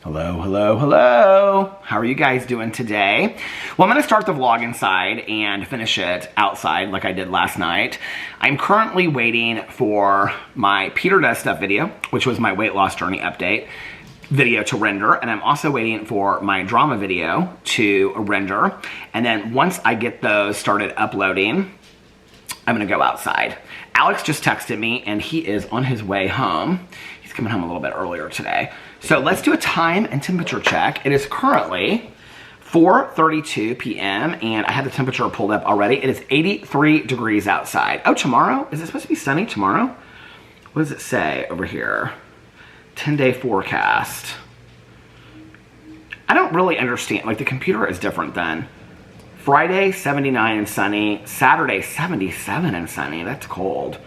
Hello, hello, hello. How are you guys doing today? Well, I'm going to start the vlog inside and finish it outside like I did last night. I'm currently waiting for my Peter Does Stuff video, which was my weight loss journey update video to render, and I'm also waiting for my drama video to render. And then once I get those started uploading, I'm going to go outside. Alex just texted me and he is on his way home. He's coming home a little bit earlier today. So let's do a time and temperature check. It is currently 4:32 p.m. and I had the temperature pulled up already. It is 83 degrees outside. Oh, tomorrow? Is it supposed to be sunny tomorrow? What does it say over here? 10-day forecast. I don't really understand. Like, the computer is different than Friday, 79 and sunny. Saturday, 77 and sunny. That's cold.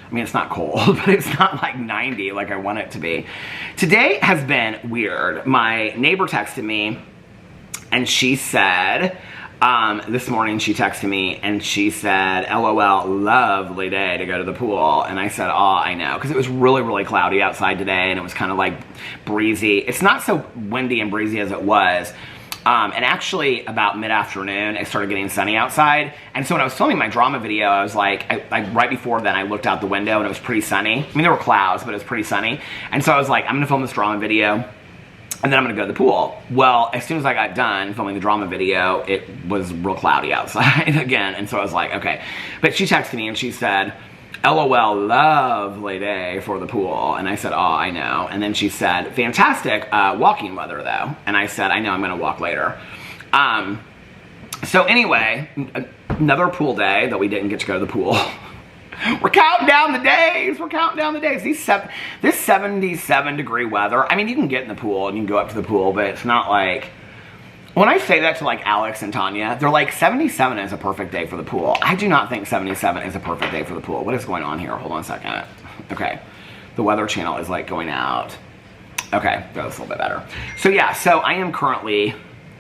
I mean, it's not cold, but it's not like 90 like I want it to be. Today has been weird. My neighbor texted me and she said, this morning she texted me and she said, LOL, lovely day to go to the pool. And I said, oh, I know. Because it was really, really cloudy outside today and it was kind of like breezy. It's not so windy and breezy as it was. And actually, about mid-afternoon, it started getting sunny outside. And so when I was filming my drama video, I was like, right before then, I looked out the window and it was pretty sunny. I mean, there were clouds, but it was pretty sunny. And so I was like, I'm gonna film this drama video, and then I'm gonna go to the pool. Well, as soon as I got done filming the drama video, it was real cloudy outside again. And so I was like, okay. But she texted me and she said, LOL, lovely day for the pool. And I said, oh, I know. And then she said, fantastic walking weather, though. And I said, I know, I'm going to walk later. So anyway, another pool day that we didn't get to go to the pool. We're counting down the days. We're counting down the days. This 77 degree weather, I mean, you can get in the pool and you can go up to the pool, but it's not like... When I say that to like Alex and Tanya, they're like, 77 is a perfect day for the pool. I do not think 77 is a perfect day for the pool. What is going on here? Hold on a second. Okay. The Weather Channel is like going out. Okay, that's a little bit better. So yeah, so I am currently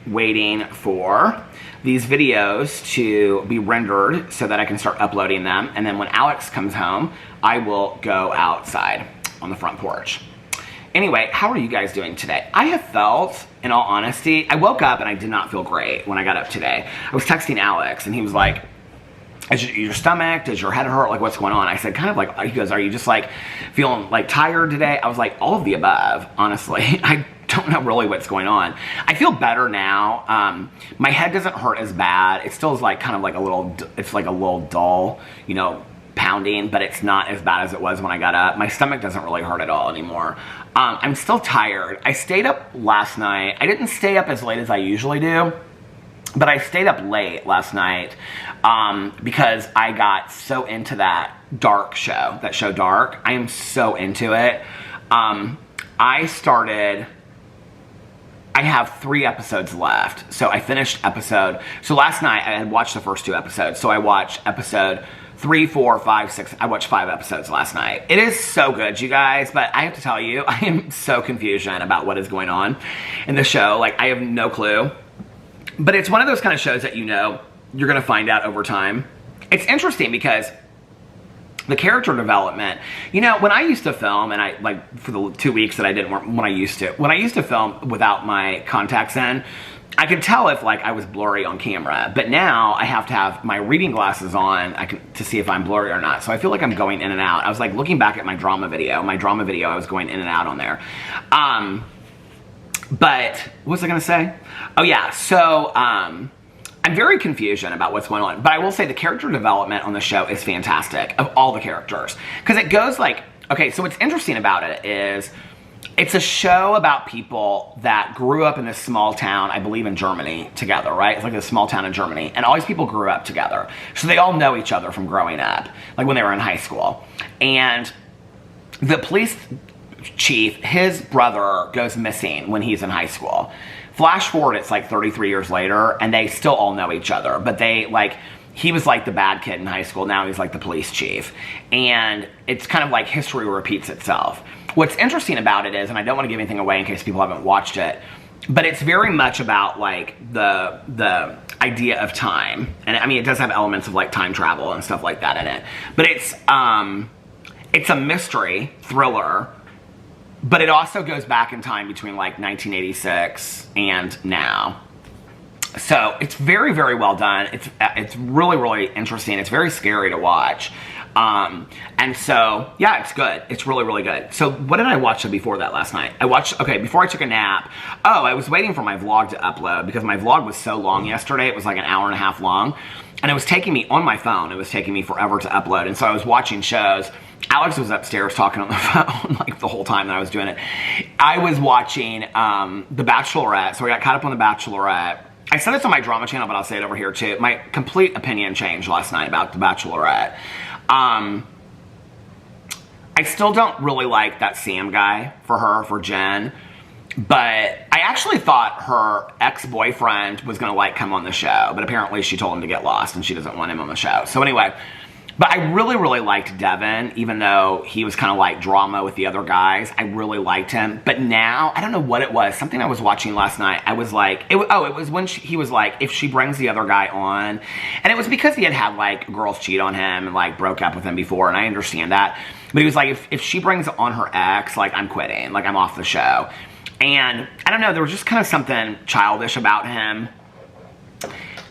waiting for these videos to be rendered so that I can start uploading them. And then when Alex comes home, I will go outside on the front porch. Anyway, how are you guys doing today? I have felt, in all honesty, I woke up and I did not feel great when I got up today. I was texting Alex and he was like, is your stomach, does your head hurt, like what's going on? I said, kind of like, he goes, are you just like feeling like tired today? I was like, all of the above, honestly. I don't know really what's going on. I feel better now. My head doesn't hurt as bad. It still is like kind of like a little, it's like a little dull, you know, pounding, but it's not as bad as it was when I got up. My stomach doesn't really hurt at all anymore. I'm still tired. I stayed up last night. I didn't stay up as late as I usually do, but I stayed up late last night because I got so into that Dark show, that show Dark. I am so into it. I have 3 episodes left. So I finished so last night I had watched the first 2 episodes. So I watched episode 3, 4, 5, 6. I watched 5 episodes last night. It is so good, you guys, but I have to tell you, I am so confused about what is going on in the show. Like, I have no clue. But it's one of those kind of shows that you know you're going to find out over time. It's interesting because the character development, you know, when I used to film, and I, like, for the 2 weeks that I didn't work, when I used to film without my contacts in, I could tell if like I was blurry on camera, but now I have to have my reading glasses on to see if I'm blurry or not. So I feel like I'm going in and out. I was like looking back at my drama video. I was going in and out on there. But what was I gonna say? Oh yeah, so I'm very confused about what's going on. But I will say the character development on the show is fantastic, of all the characters. Because it goes like, okay, so what's interesting about it is, it's a show about people that grew up in this small town, I believe in Germany, together, right? It's like a small town in Germany. And all these people grew up together. So they all know each other from growing up, like when they were in high school. And the police chief, his brother goes missing when he's in high school. Flash forward, it's like 33 years later, and they still all know each other. But they, like, he was like the bad kid in high school. Now he's like the police chief. And it's kind of like history repeats itself. What's interesting about it is, and I don't want to give anything away in case people haven't watched it, but it's very much about like the idea of time. And I mean, it does have elements of like time travel and stuff like that in it. But it's a mystery thriller But it also goes back in time between like 1986 and now. So it's very, very well done. It's really, really interesting. It's very scary to watch. And so, yeah, it's good. It's really, really good. So what did I watch before that last night? Okay, before I took a nap, I was waiting for my vlog to upload because my vlog was so long yesterday. It was like an hour and a half long. And it was taking me, on my phone, it was taking me forever to upload. And so I was watching shows. Alex was upstairs talking on the phone like the whole time that I was doing it. I was watching The Bachelorette. So I got caught up on The Bachelorette. I said this on my drama channel, but I'll say it over here too. My complete opinion changed last night about The Bachelorette. I still don't really like that Sam guy for Jen. But I actually thought her ex-boyfriend was going to like come on the show. But apparently she told him to get lost and she doesn't want him on the show. So anyway, but I really, really liked Devin, even though he was kind of like drama with the other guys. I really liked him. But now, I don't know what it was. Something I was watching last night, I was like, it was when he was like, if she brings the other guy on. And it was because he had like girls cheat on him and like broke up with him before. And I understand that. But he was like, if she brings on her ex, like I'm quitting. Like I'm off the show. And I don't know, there was just kind of something childish about him.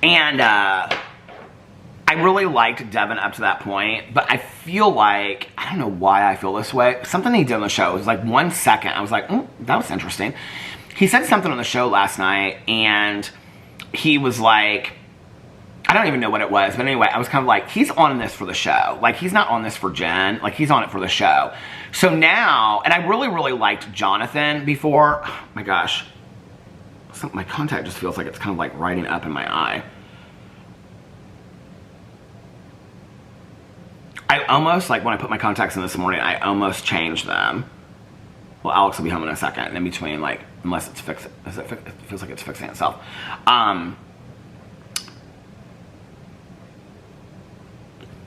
And I really liked Devin up to that point, but I feel like, I don't know why I feel this way. Something he did on the show was like 1 second. I was like, that was interesting. He said something on the show last night, and he was like, I don't even know what it was, but anyway, I was kind of like, he's on this for the show. Like, he's not on this for Jen. Like, he's on it for the show. So now, and I really, really liked Jonathan before. Oh my gosh. My contact just feels like it's kind of like riding up in my eye. I almost, like when I put my contacts in this morning, I almost changed them. Well, Alex will be home in a second, in between, like, unless it's fixed. It feels like it's fixing itself.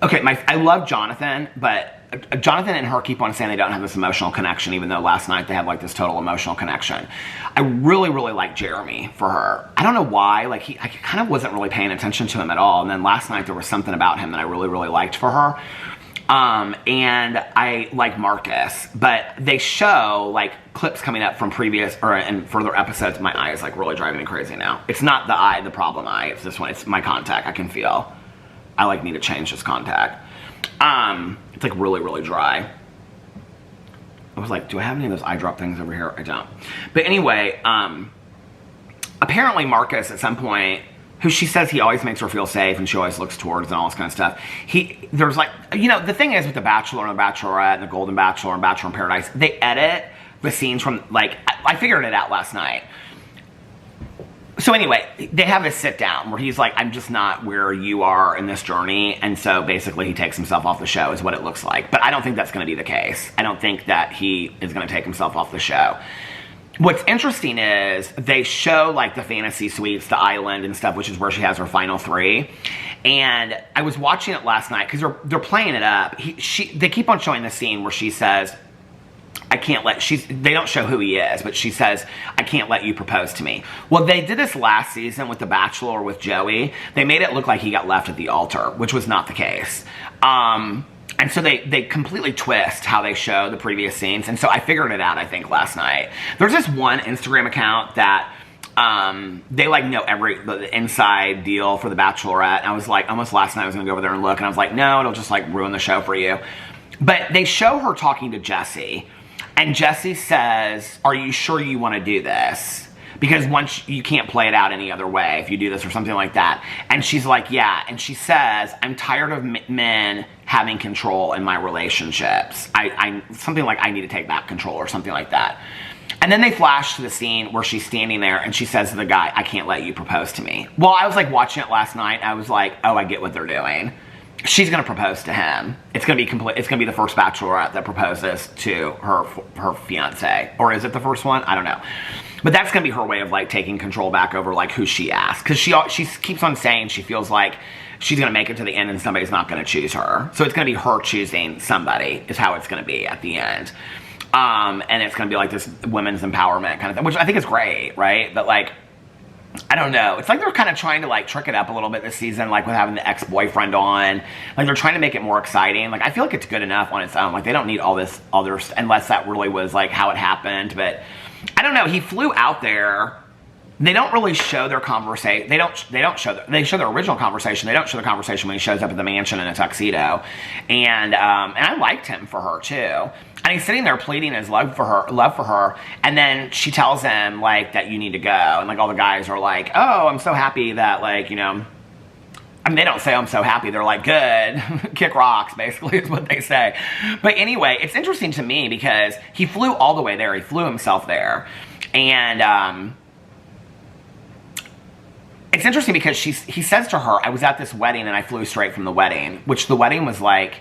Okay, I love Jonathan, but Jonathan and her keep on saying they don't have this emotional connection, even though last night they had like this total emotional connection. I really, really like Jeremy for her. I don't know why, like I kind of wasn't really paying attention to him at all. And then last night there was something about him that I really, really liked for her. And I like Marcus, but they show like clips coming up from previous and further episodes. My eye is like really driving me crazy now. It's not the eye, the problem eye. It's this one. It's my contact. I can feel. I like need to change this contact. It's like really, really dry. I was like, do I have any of those eye drop things over here? I don't. But anyway, apparently Marcus at some point, who she says he always makes her feel safe and she always looks towards and all this kind of stuff. There's like, you know, the thing is with The Bachelor and The Bachelorette and The Golden Bachelor and Bachelor in Paradise, they edit the scenes from, like, I figured it out last night. So anyway, they have a sit down where he's like, I'm just not where you are in this journey. And so basically he takes himself off the show is what it looks like. But I don't think that's going to be the case. I don't think that he is going to take himself off the show. What's interesting is they show like the fantasy suites, the island and stuff, which is where she has her final 3. And I was watching it last night because they're playing it up. They keep on showing the scene where she says, I can't let, they don't show who he is, but she says, I can't let you propose to me. Well, they did this last season with The Bachelor with Joey. They made it look like he got left at the altar, which was not the case. And so they completely twist how they show the previous scenes. And so I figured it out, I think, last night. There's this one Instagram account that they like know the inside deal for The Bachelorette. And I was like, almost last night I was gonna go over there and look, and I was like, no, it'll just like ruin the show for you. But they show her talking to Jesse. And Jesse says, are you sure you want to do this? Because once you can't play it out any other way if you do this or something like that. And she's like, yeah. And she says, I'm tired of men having control in my relationships. Something like I need to take back control or something like that. And then they flash to the scene where she's standing there and she says to the guy, I can't let you propose to me. Well, I was like watching it last night. I was like, oh, I get what they're doing. She's going to propose to him. It's going to be complete. It's going to be the first Bachelorette that proposes to her fiance. Or is it the first one? I don't know. But that's going to be her way of like taking control back over like who she asks. Because she keeps on saying she feels like she's going to make it to the end and somebody's not going to choose her. So it's going to be her choosing somebody is how it's going to be at the end. And it's going to be like this women's empowerment kind of thing, which I think is great, right? But like, I don't know. It's like they're kind of trying to like trick it up a little bit this season, like with having the ex-boyfriend on. Like they're trying to make it more exciting. Like I feel like it's good enough on its own. Like they don't need all this other, unless that really was like how it happened. But I don't know. He flew out there. They don't really show their conversation. They show their original conversation. They don't show the conversation when he shows up at the mansion in a tuxedo. And I liked him for her too. And he's sitting there pleading his love for her, and then she tells him like that you need to go, and like all the guys are like, oh, I'm so happy that like, you know, I mean, they don't say I'm so happy, they're like, good, kick rocks, basically is what they say. But anyway, it's interesting to me because he flew all the way there, he flew himself there, and it's interesting because he says to her, I was at this wedding and I flew straight from the wedding, which the wedding was like,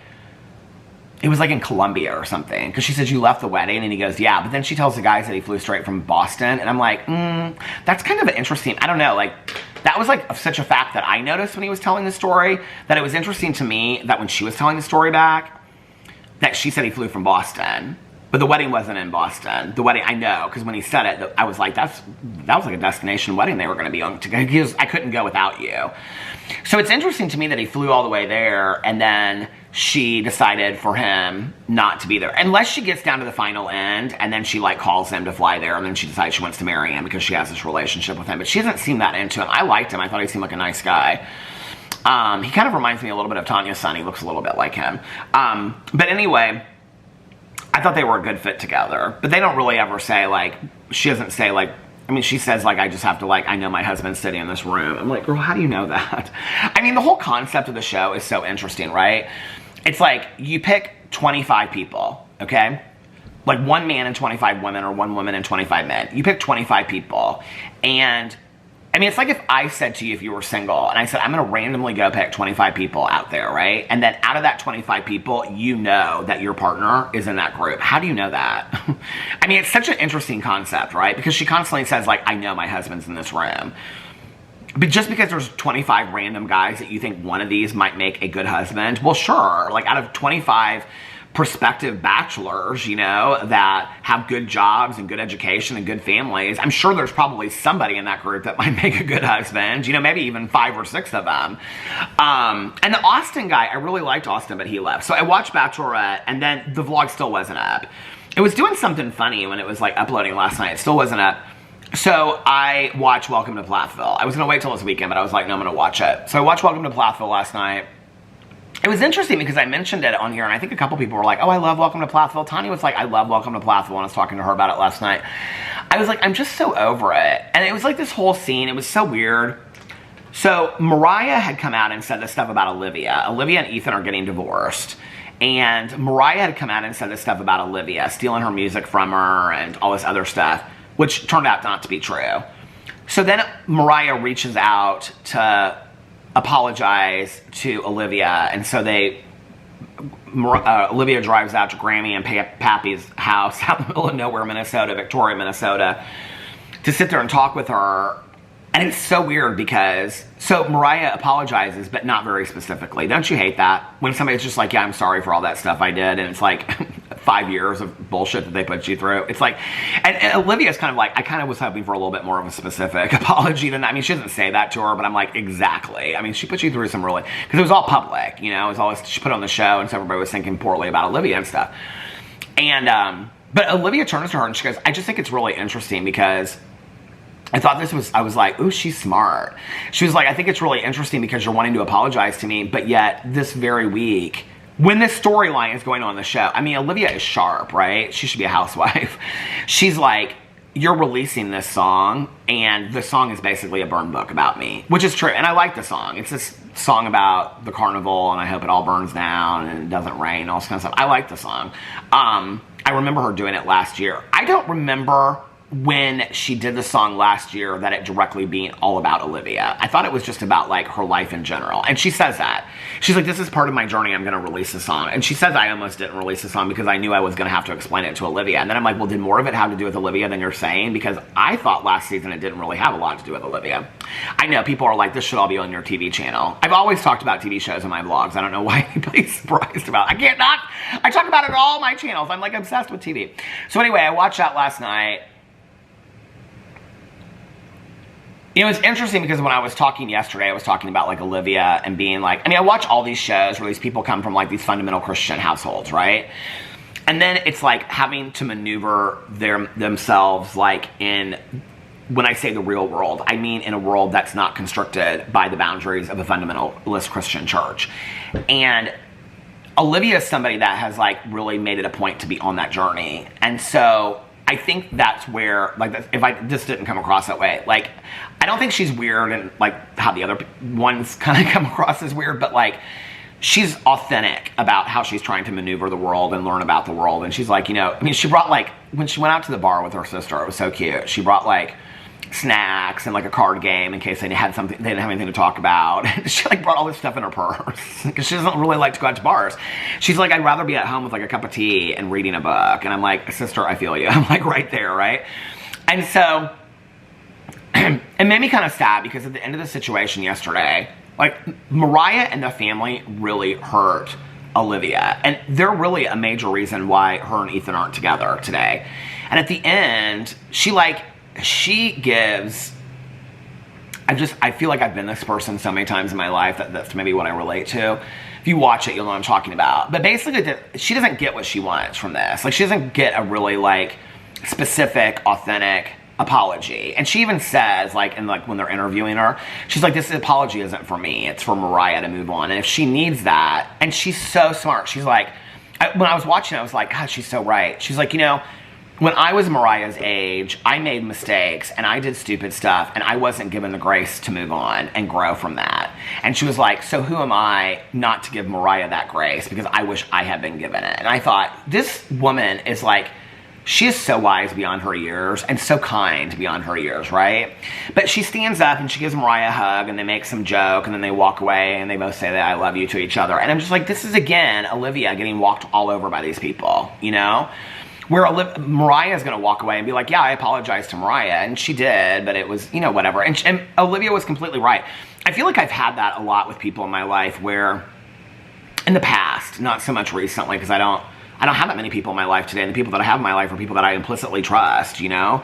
it was like in Colombia or something. Because she says, you left the wedding? And he goes, yeah. But then she tells the guys that he flew straight from Boston. And I'm like, that's kind of interesting. I don't know. Like, that was like such a fact that I noticed when he was telling the story, that it was interesting to me that when she was telling the story back, that she said he flew from Boston. But the wedding wasn't in Boston. The wedding, I know, because when he said it, I was like, that was like a destination wedding they were going to be on. Because I couldn't go without you. So it's interesting to me that he flew all the way there, and then she decided for him not to be there. Unless she gets down to the final end, and then she like calls him to fly there, and then she decides she wants to marry him because she has this relationship with him. But she doesn't seem that into him. I liked him. I thought he seemed like a nice guy. He kind of reminds me a little bit of Tanya's son. He looks a little bit like him. But anyway, I thought they were a good fit together. But they don't really ever say, like, she doesn't say, like, I mean, she says, like, I just have to, like, I know my husband's sitting in this room. I'm like, girl, how do you know that? I mean, the whole concept of the show is so interesting, right? It's like, you pick 25 people, okay? Like, one man and 25 women, or one woman and 25 men. You pick 25 people, and I mean, it's like if I said to you, if you were single, and I said, I'm going to randomly go pick 25 people out there, right? And then out of that 25 people, you know that your partner is in that group. How do you know that? I mean, it's such an interesting concept, right? Because she constantly says, like, I know my husband's in this room. But just because there's 25 random guys that you think one of these might make a good husband, well, sure. Like, out of 25 prospective bachelors, you know, that have good jobs and good education and good families, I'm sure there's probably somebody in that group that might make a good husband, you know, maybe even 5 or 6 of them. And the Austin guy, I really liked Austin, but he left. So I watched Bachelorette, and then the vlog still wasn't up. It was doing something funny when it was like uploading last night. It still wasn't up. So I watched Welcome to Plathville. I was going to wait till this weekend, but I was like, no, I'm going to watch it. So I watched Welcome to Plathville last night. It was interesting because I mentioned it on here, and I think a couple people were like, oh, I love Welcome to Plathville. Tanya was like, I love Welcome to Plathville, and I was talking to her about it last night. I was like, I'm just so over it. And it was like this whole scene. It was so weird. So Mariah had come out and said this stuff about Olivia. Olivia and Ethan are getting divorced. And Mariah had come out and said this stuff about Olivia, stealing her music from her and all this other stuff, which turned out not to be true. So then Mariah reaches out to apologize to Olivia, and so Olivia drives out to Grammy and Pappy's house out in the middle of nowhere, Minnesota, Victoria, Minnesota, to sit there and talk with her. And it's so weird because, so Mariah apologizes, but not very specifically. Don't you hate that? When somebody's just like, yeah, I'm sorry for all that stuff I did, and it's like 5 years of bullshit that they put you through. It's like, and Olivia's kind of like, I kind of was hoping for a little bit more of a specific apology than that. I mean, she doesn't say that to her, but I'm like, exactly. I mean, she put you through some really, because it was all public, you know, it was always, she put on the show, and so everybody was thinking poorly about Olivia and stuff. And, but Olivia turns to her and she goes, I just think it's really interesting because I thought this was, I was like, ooh, she's smart. She was like, I think it's really interesting because you're wanting to apologize to me, but yet this very week, when this storyline is going on in the show, I mean, Olivia is sharp, right? She should be a housewife. She's like, you're releasing this song, and the song is basically a burn book about me, which is true, and I like the song. It's this song about the carnival, and I hope it all burns down, and it doesn't rain, all this kind of stuff. I like the song. I remember her doing it last year. I don't remember when she did the song last year that it directly being all about Olivia. I thought it was just about like her life in general. And she says that. She's like, this is part of my journey, I'm gonna release the song. And she says I almost didn't release the song because I knew I was gonna have to explain it to Olivia. And then I'm like, well, did more of it have to do with Olivia than you're saying? Because I thought last season it didn't really have a lot to do with Olivia. I know people are like, this should all be on your TV channel. I've always talked about TV shows in my vlogs. I don't know why anybody's surprised about it. I talk about it on all my channels. I'm like obsessed with TV. So anyway, I watched that last night. You know, it's interesting because when I was talking yesterday, I was talking about like Olivia and being like, I mean, I watch all these shows where these people come from like these fundamental Christian households, right? And then it's like having to maneuver themselves like in, when I say the real world, I mean in a world that's not constricted by the boundaries of a fundamentalist Christian church. And Olivia is somebody that has like really made it a point to be on that journey. And so I think that's where, like, if this didn't come across that way, like, I don't think she's weird and like how the other ones kind of come across as weird, but like, she's authentic about how she's trying to maneuver the world and learn about the world. And she's like, you know, I mean, she brought like, when she went out to the bar with her sister, it was so cute. She brought like snacks and like a card game in case they had something, they didn't have anything to talk about. She like brought all this stuff in her purse because she doesn't really like to go out to bars. She's like, I'd rather be at home with like a cup of tea and reading a book. And I'm like, sister, I feel you. I'm like right there, right? And so it made me kind of sad because at the end of the situation yesterday, like Mariah and the family really hurt Olivia. And they're really a major reason why her and Ethan aren't together today. And at the end, she gives, I feel like I've been this person so many times in my life that that's maybe what I relate to. If you watch it, you'll know what I'm talking about. But basically, she doesn't get what she wants from this. Like, she doesn't get a really, like, specific, authentic apology. And she even says, like, when they're interviewing her, she's like, this apology isn't for me. It's for Mariah to move on. And if she needs that, and she's so smart. She's like, when I was watching, I was like, God, she's so right. She's like, you know, when I was Mariah's age, I made mistakes and I did stupid stuff and I wasn't given the grace to move on and grow from that. And she was like, so who am I not to give Mariah that grace because I wish I had been given it. And I thought, this woman is like, she is so wise beyond her years and so kind beyond her years, right? But she stands up and she gives Mariah a hug and they make some joke and then they walk away and they both say that I love you to each other. And I'm just like, this is again, Olivia getting walked all over by these people, you know? Where Mariah is going to walk away and be like, yeah, I apologize to Mariah. And she did, but it was, you know, whatever. And Olivia was completely right. I feel like I've had that a lot with people in my life where, in the past, not so much recently, because I don't have that many people in my life today. And the people that I have in my life are people that I implicitly trust, you know?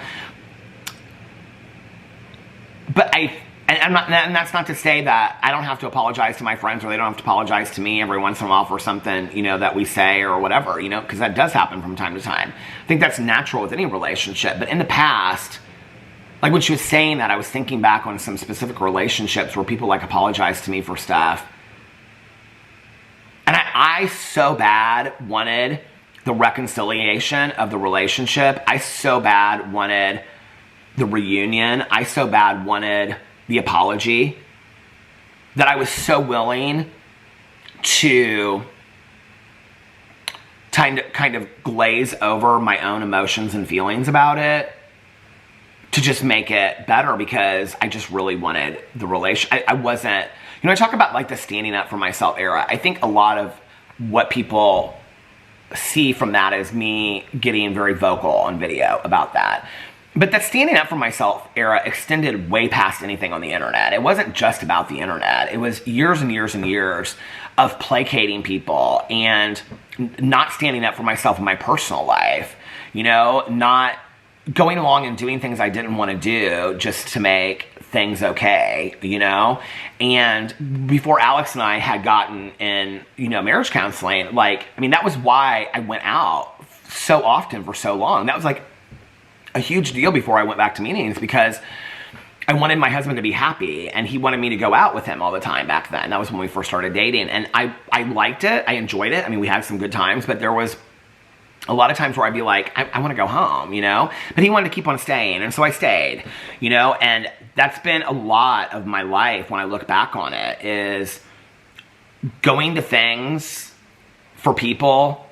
But and that's not to say that I don't have to apologize to my friends or they don't have to apologize to me every once in a while for something, you know, that we say or whatever, you know, because that does happen from time to time. I think that's natural with any relationship. But in the past, like when she was saying that, I was thinking back on some specific relationships where people like apologized to me for stuff. And I so bad wanted the reconciliation of the relationship. I so bad wanted the reunion. I so bad wanted the apology that I was so willing to kind of glaze over my own emotions and feelings about it to just make it better because I just really wanted the relation. I wasn't, you know, I talk about like the standing up for myself era. I think a lot of what people see from that is me getting very vocal on video about that. But that standing up for myself era extended way past anything on the internet. It wasn't just about the internet. It was years and years and years of placating people and not standing up for myself in my personal life. You know, not going along and doing things I didn't want to do just to make things okay, you know? And before Alex and I had gotten in, you know, marriage counseling, like, I mean, that was why I went out so often for so long. That was like a huge deal before I went back to meetings because I wanted my husband to be happy and he wanted me to go out with him all the time back then. That was when we first started dating and I liked it. I enjoyed it. I mean, we had some good times, but there was a lot of times where I'd be like, I want to go home, you know? But he wanted to keep on staying, and so I stayed, you know? And that's been a lot of my life when I look back on it, is going to things for people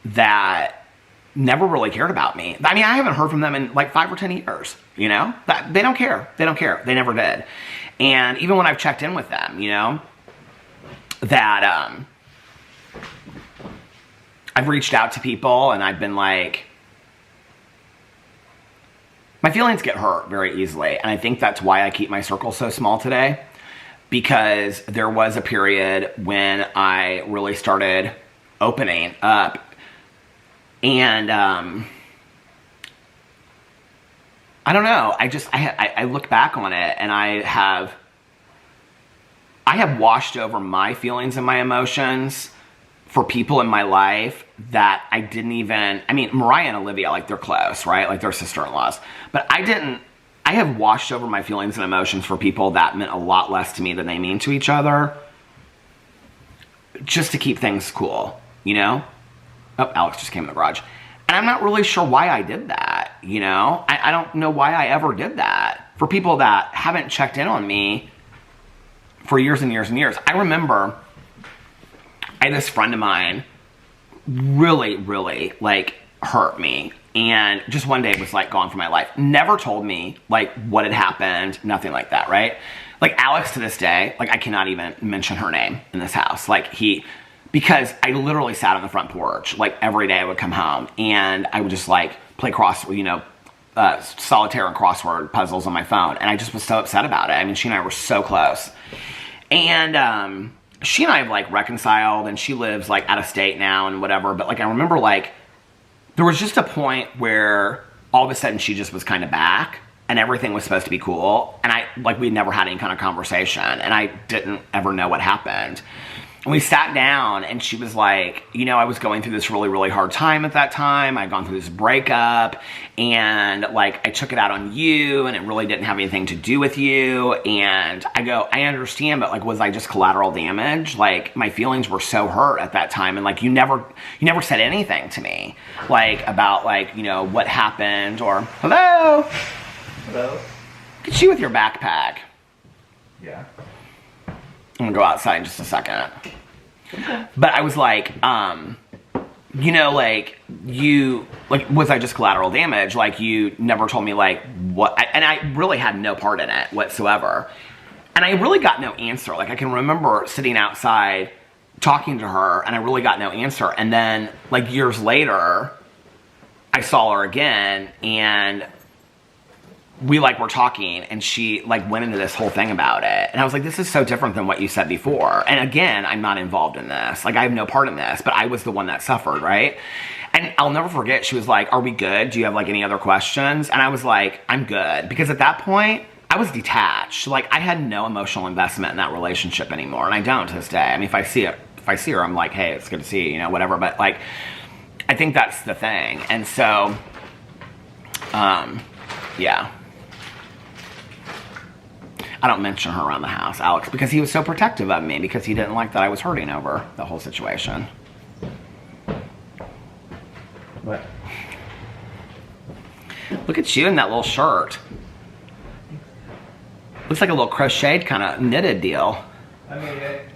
that never really cared about me. I mean, I haven't heard from them in like 5 or 10 years, you know? They don't care. They don't care. They never did. And even when I've checked in with them, you know, that, I've reached out to people and I've been like, my feelings get hurt very easily. And I think that's why I keep my circle so small today, because there was a period when I really started opening up and I don't know. I look back on it and I have washed over my feelings and my emotions for people in my life that I didn't even, I mean, Mariah and Olivia, like they're close, right? Like they're sister-in-laws. But I have washed over my feelings and emotions for people that meant a lot less to me than they mean to each other, just to keep things cool, you know? Oh, Alex just came in the garage. And I'm not really sure why I did that, you know? I don't know why I ever did that. For people that haven't checked in on me for years and years and years. I remember I had this friend of mine really, really, like, hurt me. And just one day was, like, gone from my life. Never told me, like, what had happened. Nothing like that, right? Like, Alex to this day, like, I cannot even mention her name in this house. Like, because I literally sat on the front porch, like, every day I would come home. And I would just, like, play solitaire and crossword puzzles on my phone. And I just was so upset about it. I mean, she and I were so close. And she and I have, like, reconciled, and she lives, like, out of state now and whatever. But, like, I remember, like, there was just a point where all of a sudden she just was kind of back, and everything was supposed to be cool. And we'd never had any kind of conversation, and I didn't ever know what happened. And we sat down, and she was like, you know, I was going through this really, really hard time at that time. I'd gone through this breakup, and, like, I took it out on you, and it really didn't have anything to do with you. And I go, I understand, but, like, was I just collateral damage? Like, my feelings were so hurt at that time, and, like, you never said anything to me, like, about, like, you know, what happened, or, hello? Hello? Look at you with your backpack. Yeah. I'm gonna go outside in just a second. Okay. But I was like, you know, like, was I just collateral damage? Like, you never told me, like, what, and I really had no part in it whatsoever. And I really got no answer. Like, I can remember sitting outside talking to her, and I really got no answer. And then, like, years later, I saw her again, and we, like, were talking, and she, like, went into this whole thing about it. And I was like, this is so different than what you said before. And again, I'm not involved in this. Like, I have no part in this, but I was the one that suffered, right? And I'll never forget, she was like, are we good? Do you have, like, any other questions? And I was like, I'm good. Because at that point, I was detached. Like, I had no emotional investment in that relationship anymore. And I don't to this day. I mean, if I see her, I'm like, hey, it's good to see you, you know, whatever. But, like, I think that's the thing. And so, yeah. I don't mention her around the house, Alex, because he was so protective of me, because he didn't like that I was hurting over the whole situation. What? Look at you in that little shirt. Looks like a little crocheted kind of knitted deal. I made it.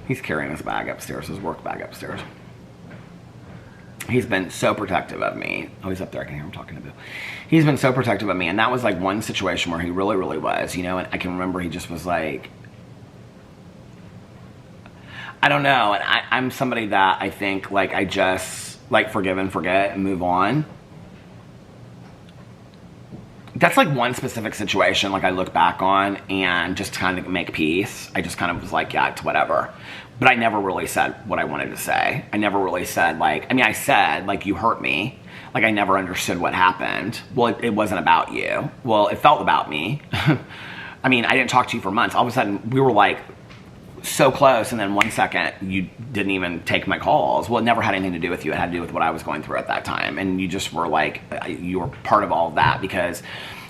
He's carrying his bag upstairs, his work bag upstairs. He's been so protective of me. Oh, he's up there. I can hear him talking to Bill. He's been so protective of me. And that was, like, one situation where he really, really was, you know. And I can remember he just was like, I don't know. And I'm somebody that I think, like, I just, like, forgive and forget and move on. That's, like, one specific situation, like, I look back on and just kind of make peace. I just kind of was like, yeah, it's whatever. But I never really said what I wanted to say. I never really said, like, I mean, I said, like, you hurt me. Like, I never understood what happened. Well, it wasn't about you. Well, it felt about me. I mean, I didn't talk to you for months. All of a sudden, we were, like, so close, and then 1 second, you didn't even take my calls. Well, it never had anything to do with you. It had to do with what I was going through at that time. And you just were, like, you were part of all of that, because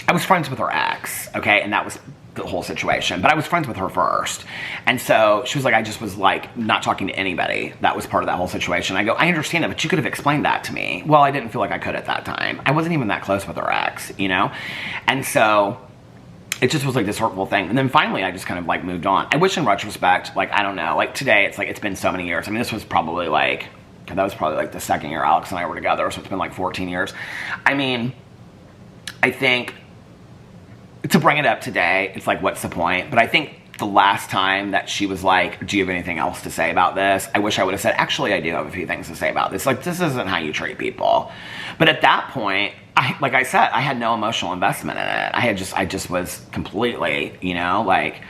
I was friends with her ex, okay? And that was the whole situation. But I was friends with her first. And so she was like, I just was, like, not talking to anybody. That was part of that whole situation. I go, I understand that, but you could have explained that to me. Well, I didn't feel like I could at that time. I wasn't even that close with her ex, you know? And so it just was, like, this hurtful thing. And then finally, I just kind of, like, moved on. I wish in retrospect, like, I don't know, like, today, it's like, it's been so many years. I mean, this was probably, like, that was probably, like, the second year Alex and I were together, so it's been, like, 14 years. I mean, I think, to bring it up today, it's like, what's the point? But I think the last time that she was like, do you have anything else to say about this? I wish I would have said, actually, I do have a few things to say about this. Like, this isn't how you treat people. But at that point, like I said, I had no emotional investment in it. I just was completely, you know, like,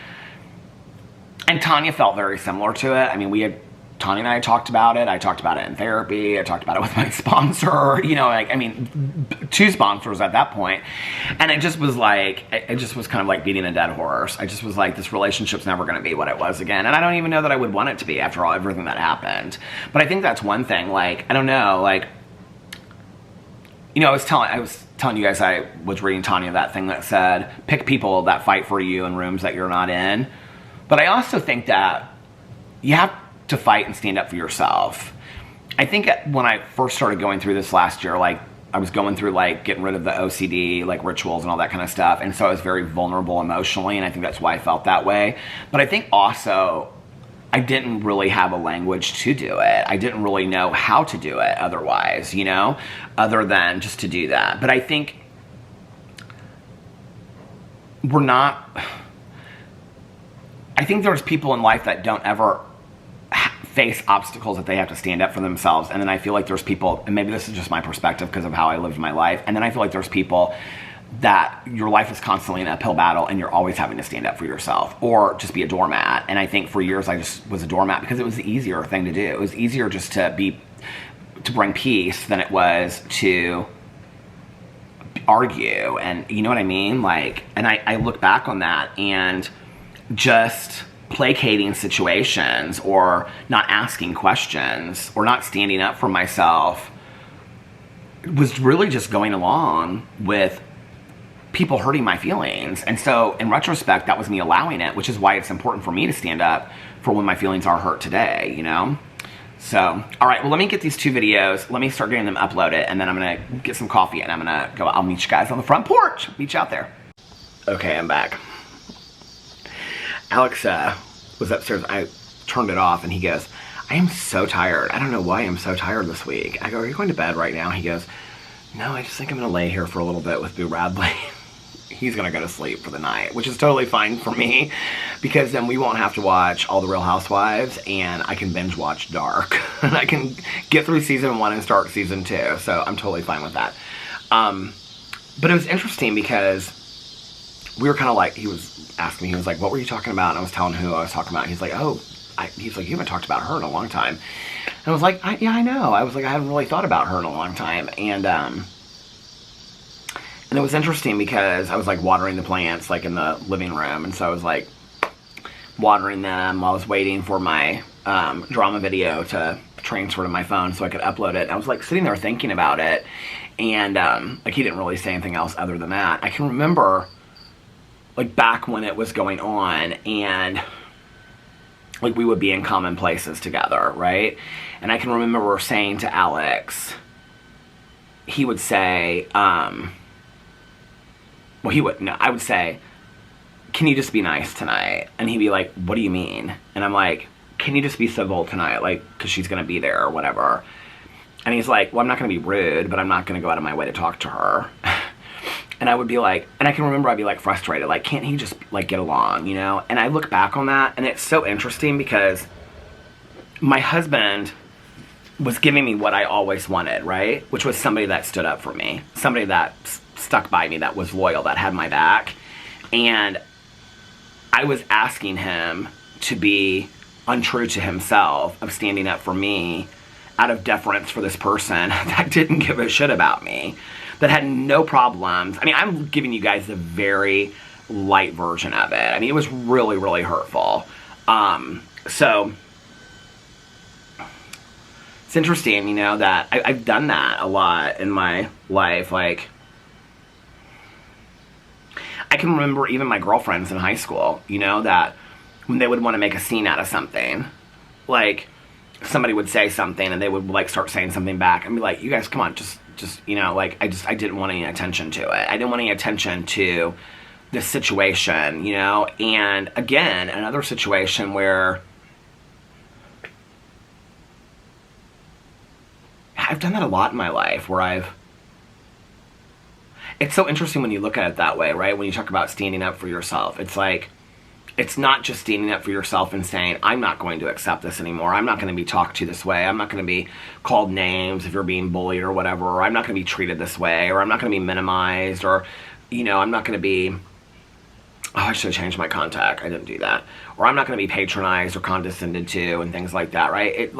and Tanya felt very similar to it. I mean, we had Tanya and I talked about it. I talked about it in therapy. I talked about it with my sponsor, you know, like, I mean, 2 sponsors at that point. And it just was like, it just was kind of like beating a dead horse. I just was like, this relationship's never going to be what it was again. And I don't even know that I would want it to be after everything that happened. But I think that's one thing. Like, I don't know, like, you know, I was telling you guys, I was reading Tanya that thing that said, pick people that fight for you in rooms that you're not in. But I also think that you have to fight and stand up for yourself. I think when I first started going through this last year, like, I was going through, like, getting rid of the OCD, like, rituals and all that kind of stuff. And so I was very vulnerable emotionally, and I think that's why I felt that way. But I think also, I didn't really have a language to do it. I didn't really know how to do it otherwise, you know, other than just to do that. But I think I think there's people in life that don't ever face obstacles that they have to stand up for themselves. And then I feel like there's people, and maybe this is just my perspective because of how I lived my life, and then I feel like there's people that your life is constantly an uphill battle and you're always having to stand up for yourself or just be a doormat. And I think for years I just was a doormat because it was the easier thing to do. It was easier just to bring peace than it was to argue. And you know what I mean? Like, and I look back on that, and just placating situations or not asking questions or not standing up for myself was really just going along with people hurting my feelings. And so in retrospect, that was me allowing it, which is why it's important for me to stand up for when my feelings are hurt today, you know? So, all right, well, let me get these 2 videos. Let me start getting them uploaded, and then I'm gonna get some coffee and I'm gonna go, I'll meet you guys on the front porch. Meet you out there. Okay, I'm back. Alex was upstairs. I turned it off, and he goes, I am so tired. I don't know why I'm so tired this week. I go, are you going to bed right now? He goes, no, I just think I'm going to lay here for a little bit with Boo Radley. He's going to go to sleep for the night, which is totally fine for me, because then we won't have to watch all the Real Housewives, and I can binge watch Dark. And I can get through season 1 and start season 2, so I'm totally fine with that. But it was interesting because we were kind of like, he was asking me, he was like, what were you talking about? And I was telling him who I was talking about. He's like, he's like, you haven't talked about her in a long time. And I was like, yeah, I know. I was like, I haven't really thought about her in a long time. And it was interesting because I was like watering the plants like in the living room. And so I was like watering them while I was waiting for my drama video to transfer to my phone so I could upload it. And I was like sitting there thinking about it. And like he didn't really say anything else other than that. I can remember like back when it was going on, and like we would be in common places together, right? And I can remember saying to Alex, he would say, I would say, can you just be nice tonight? And he'd be like, what do you mean? And I'm like, can you just be civil tonight? Like, cause she's gonna be there or whatever. And he's like, well, I'm not gonna be rude, but I'm not gonna go out of my way to talk to her. And I would be like, and I can remember I'd be like frustrated, like, can't he just like get along, you know? And I look back on that, and it's so interesting because my husband was giving me what I always wanted, right? Which was somebody that stood up for me, somebody that stuck by me, that was loyal, that had my back. And I was asking him to be untrue to himself, of standing up for me out of deference for this person that didn't give a shit about me, that had no problems. I mean, I'm giving you guys the very light version of it. I mean, it was really, really hurtful. So it's interesting, you know, that I've done that a lot in my life. Like, I can remember even my girlfriends in high school, you know, that when they would want to make a scene out of something, like somebody would say something and they would like start saying something back and be like, you guys, come on, just, you know, like, I didn't want any attention to it. I didn't want any attention to this situation, you know? And again, another situation where I've done that a lot in my life, where it's so interesting when you look at it that way, right? When you talk about standing up for yourself, it's like, it's not just standing up for yourself and saying, I'm not going to accept this anymore. I'm not going to be talked to this way. I'm not going to be called names if you're being bullied or whatever. Or I'm not going to be treated this way. Or I'm not going to be minimized. Or, you know, I'm not going to be oh, I should have changed my contact. I didn't do that. Or I'm not going to be patronized or condescended to and things like that, right?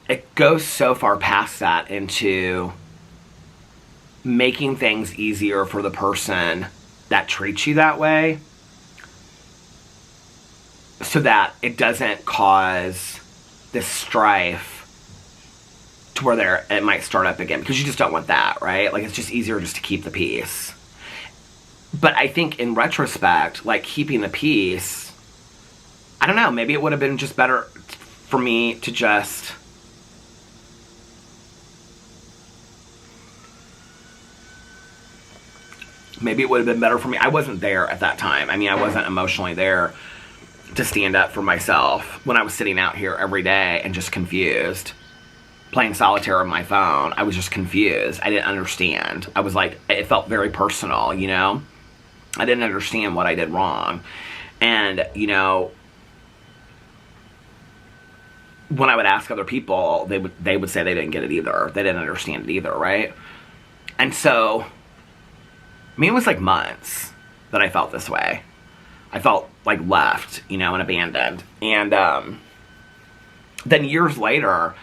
It goes so far past that into making things easier for the person that treats you that way so that it doesn't cause this strife to where it might start up again, because you just don't want that, right? Like, it's just easier just to keep the peace. But I think in retrospect, like, keeping the peace, I don't know, maybe it would have been just better for me to just maybe it would have been better for me. I wasn't there at that time. I mean, I wasn't emotionally there to stand up for myself when I was sitting out here every day and just confused, playing solitaire on my phone. I was just confused. I didn't understand. I was like, it felt very personal, you know? I didn't understand what I did wrong. And, you know, when I would ask other people, they would say they didn't get it either. They didn't understand it either, right? And so, I mean, it was like months that I felt this way. I felt like left, you know, and abandoned. And then years later,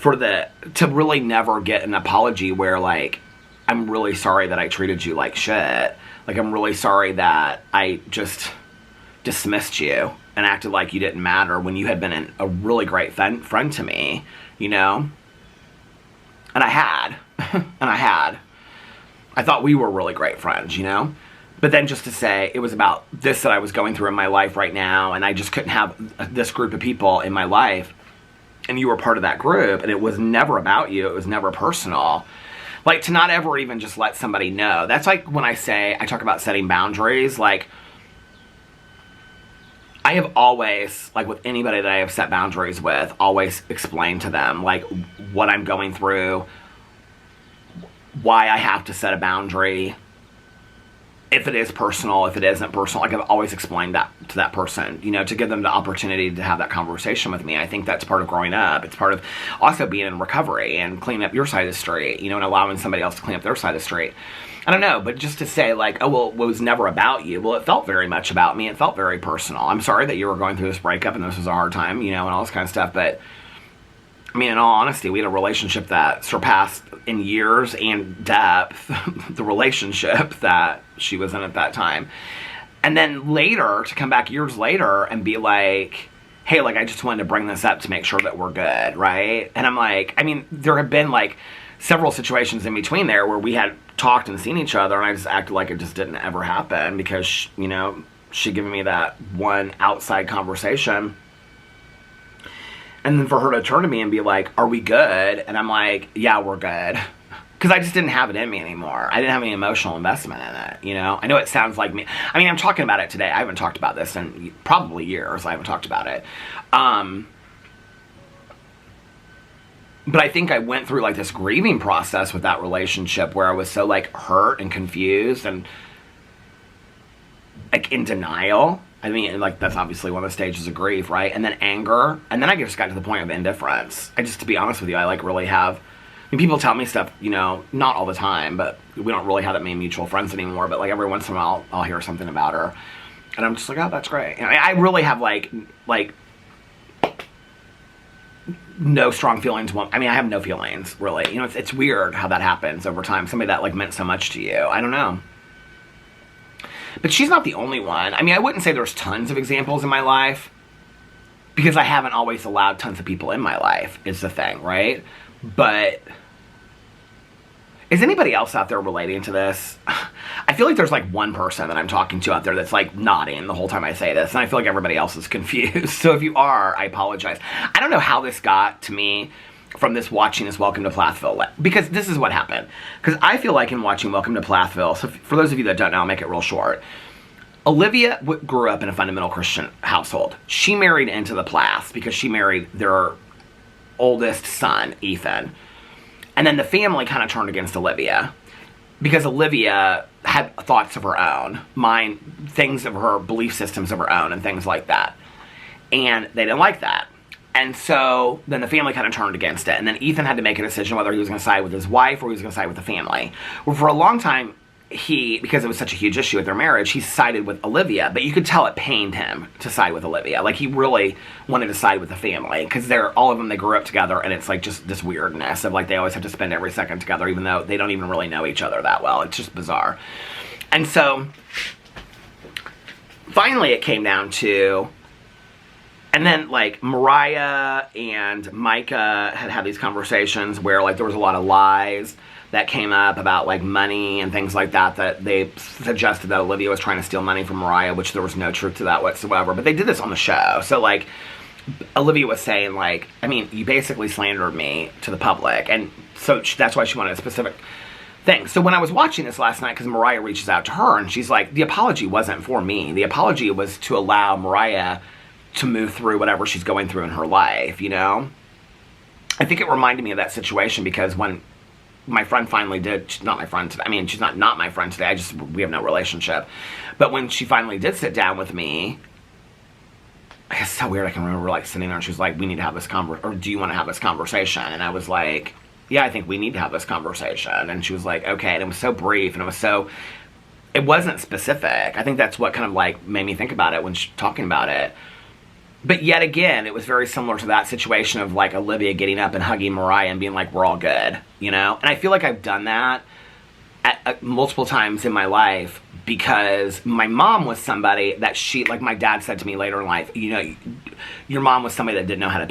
to really never get an apology where, like, I'm really sorry that I treated you like shit. Like, I'm really sorry that I just dismissed you and acted like you didn't matter when you had been a really great friend to me, you know? And I had. I thought we were really great friends, you know? But then just to say it was about this that I was going through in my life right now, and I just couldn't have this group of people in my life, and you were part of that group, and it was never about you, it was never personal. Like, to not ever even just let somebody know. That's like when I talk about setting boundaries, like, I have always, like, with anybody that I have set boundaries with, always explained to them, like, what I'm going through, why I have to set a boundary, if it is personal, if it isn't personal. Like, I've always explained that to that person, you know, to give them the opportunity to have that conversation with me. I think that's part of growing up. It's part of also being in recovery and cleaning up your side of the street, you know, and allowing somebody else to clean up their side of the street. I don't know, but just to say, like, oh, well, it was never about you. Well, it felt very much about me. It felt very personal. I'm sorry that you were going through this breakup and this was a hard time, you know, and all this kind of stuff, but I mean, in all honesty, we had a relationship that surpassed in years and depth the relationship that she was in at that time. And then later, to come back years later and be like, hey, like, I just wanted to bring this up to make sure that we're good, right? And I'm like, I mean, there have been, like, several situations in between there where we had talked and seen each other, and I just acted like it just didn't ever happen because, you know, she'd given me that one outside conversation. And then for her to turn to me and be like, are we good? And I'm like, yeah, we're good. Because I just didn't have it in me anymore. I didn't have any emotional investment in it, you know? I know it sounds like me. I mean, I'm talking about it today. I haven't talked about this in probably years. I haven't talked about it. But I think I went through, like, this grieving process with that relationship where I was so, like, hurt and confused and, like, in denial. I mean, like, that's obviously one of the stages of grief, right? And then anger. And then I just got to the point of indifference. To be honest with you, I, like, really have... I mean, people tell me stuff, you know, not all the time, but we don't really have that many mutual friends anymore. But, like, every once in a while, I'll hear something about her. And I'm just like, oh, that's great. And I really have, like, no strong feelings. I mean, I have no feelings, really. You know, it's weird how that happens over time. Somebody that, like, meant so much to you. I don't know. But she's not the only one. I mean, I wouldn't say there's tons of examples in my life because I haven't always allowed tons of people in my life, is the thing, right? But is anybody else out there relating to this? I feel like there's, like, one person that I'm talking to out there that's, like, nodding the whole time I say this, and I feel like everybody else is confused. So if you are, I apologize. I don't know how this got to me from this watching this Welcome to Plathville, because this is what happened. Because I feel like in watching Welcome to Plathville, so for those of you that don't know, I'll make it real short. Olivia grew up in a fundamental Christian household. She married into the Plaths because she married their oldest son, Ethan. And then the family kind of turned against Olivia because Olivia had thoughts of her own, things of her belief systems of her own and things like that. And they didn't like that. And so then the family kind of turned against it. And then Ethan had to make a decision whether he was going to side with his wife or he was going to side with the family. Well, for a long time, because it was such a huge issue with their marriage, he sided with Olivia, but you could tell it pained him to side with Olivia. Like, he really wanted to side with the family, because all of them, they grew up together, and it's like just this weirdness of like they always have to spend every second together, even though they don't even really know each other that well. It's just bizarre. And so finally it came down to, and then like Mariah and Micah had these conversations where like there was a lot of lies that came up about like money and things like that they suggested that Olivia was trying to steal money from Mariah, which there was no truth to that whatsoever. But they did this on the show. So like Olivia was saying like, I mean, you basically slandered me to the public. And so that's why she wanted a specific thing. So when I was watching this last night, because Mariah reaches out to her and she's like, the apology wasn't for me. The apology was to allow Mariah to move through whatever she's going through in her life, you know? I think it reminded me of that situation because when my friend finally did, she's not my friend today. I mean, she's not my friend today. We have no relationship. But when she finally did sit down with me, it's so weird. I can remember like sitting there and she was like, we need to have this or do you want to have this conversation? And I was like, yeah, I think we need to have this conversation. And she was like, okay. And it was so brief and it wasn't specific. I think that's what kind of like made me think about it when she's talking about it. But yet again, it was very similar to that situation of like Olivia getting up and hugging Mariah and being like, we're all good, you know? And I feel like I've done that at multiple times in my life because my mom was somebody that like my dad said to me later in life, you know, your mom was somebody that didn't know how to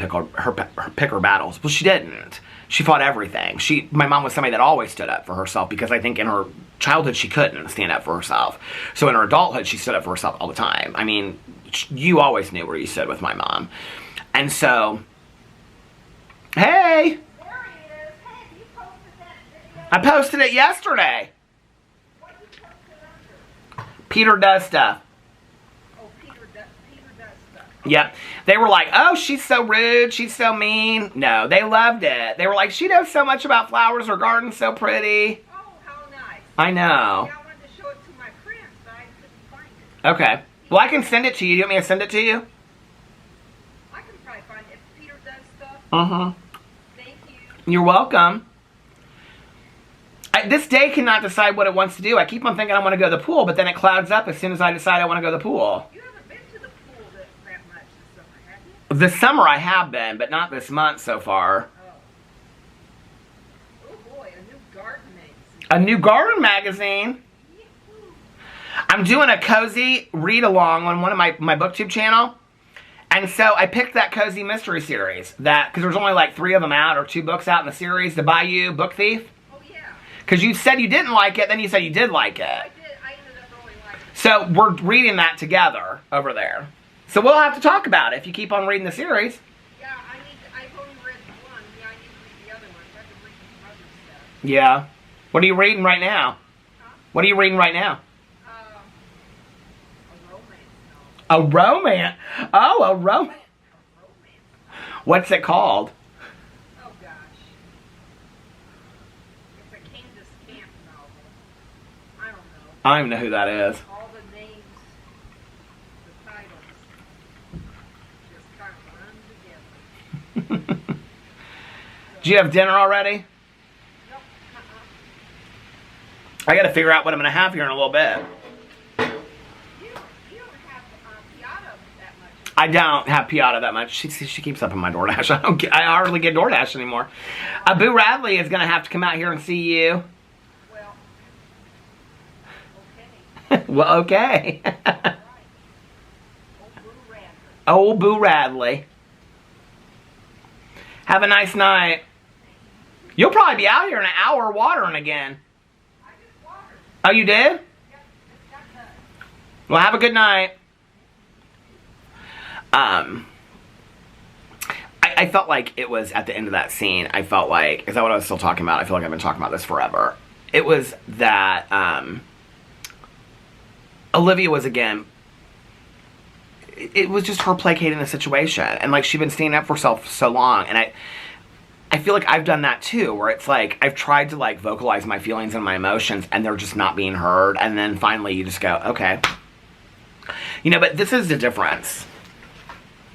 pick her battles. Well, she didn't. She fought everything. My mom was somebody that always stood up for herself because I think in her childhood she couldn't stand up for herself. So in her adulthood, she stood up for herself all the time. I mean, you always knew where you stood with my mom. And so, hey! There he is. Hey, you posted that video? I posted it yesterday. What you posted under? Peter does stuff. Oh, Peter does stuff. Yep. They were like, oh, she's so rude, she's so mean. No, they loved it. They were like, she knows so much about flowers, her garden's so pretty. Oh, how nice. I know. Yeah, I wanted to show it to my friends, but I couldn't find it. Okay. Well, I can send it to you. Do you want me to send it to you? I can probably find it. If Peter does stuff. Mm-hmm. Thank you. You're welcome. This day cannot decide what it wants to do. I keep on thinking I want to go to the pool, but then it clouds up as soon as I decide I want to go to the pool. You haven't been to the pool that much this summer, have you? This summer I have been, but not this month so far. Oh. Oh boy, a new garden magazine. A new garden magazine. Yee-hoo. I'm doing a cozy read-along on one of my BookTube channel. And so I picked that cozy mystery series. Because there's only like 3 of them out or 2 books out in the series. The Bayou Book Thief. Oh yeah. Because you said you didn't like it, then you said you did like it. I did. I ended up really liking it. So we're reading that together over there. So we'll have to talk about it if you keep on reading the series. Yeah, I've only read one. Yeah, I need to read the other one. I've been reading some other stuff. Yeah. What are you reading right now? Huh? What are you reading right now? A romance novel. A romance. Oh, a romance. A romance. What's it called? Oh gosh. It's a Candace Camp novel. I don't know. I don't even know who that is. All the names, the titles, just kind of run together. Do you have dinner already? Nope. I got to figure out what I'm going to have here in a little bit. You don't have Piata that much. I don't have Piata that much. She keeps up in my DoorDash. I hardly get DoorDash anymore. Boo Radley is going to have to come out here and see you. Well, okay. Well, okay. Right. Old Boo Radley. Old Boo Radley. Have a nice night. You'll probably be out here in an hour watering again. I just watered. Oh, you did? Yep, it's got done. Well, have a good night. I felt like it was at the end of that scene, I felt like, is that what I was still talking about? I feel like I've been talking about this forever. It was that Olivia was, again, it was just her placating the situation. And like, she'd been standing up for herself so long. And I feel like I've done that too, where it's like, I've tried to like vocalize my feelings and my emotions and they're just not being heard. And then finally you just go, okay. You know, but this is the difference.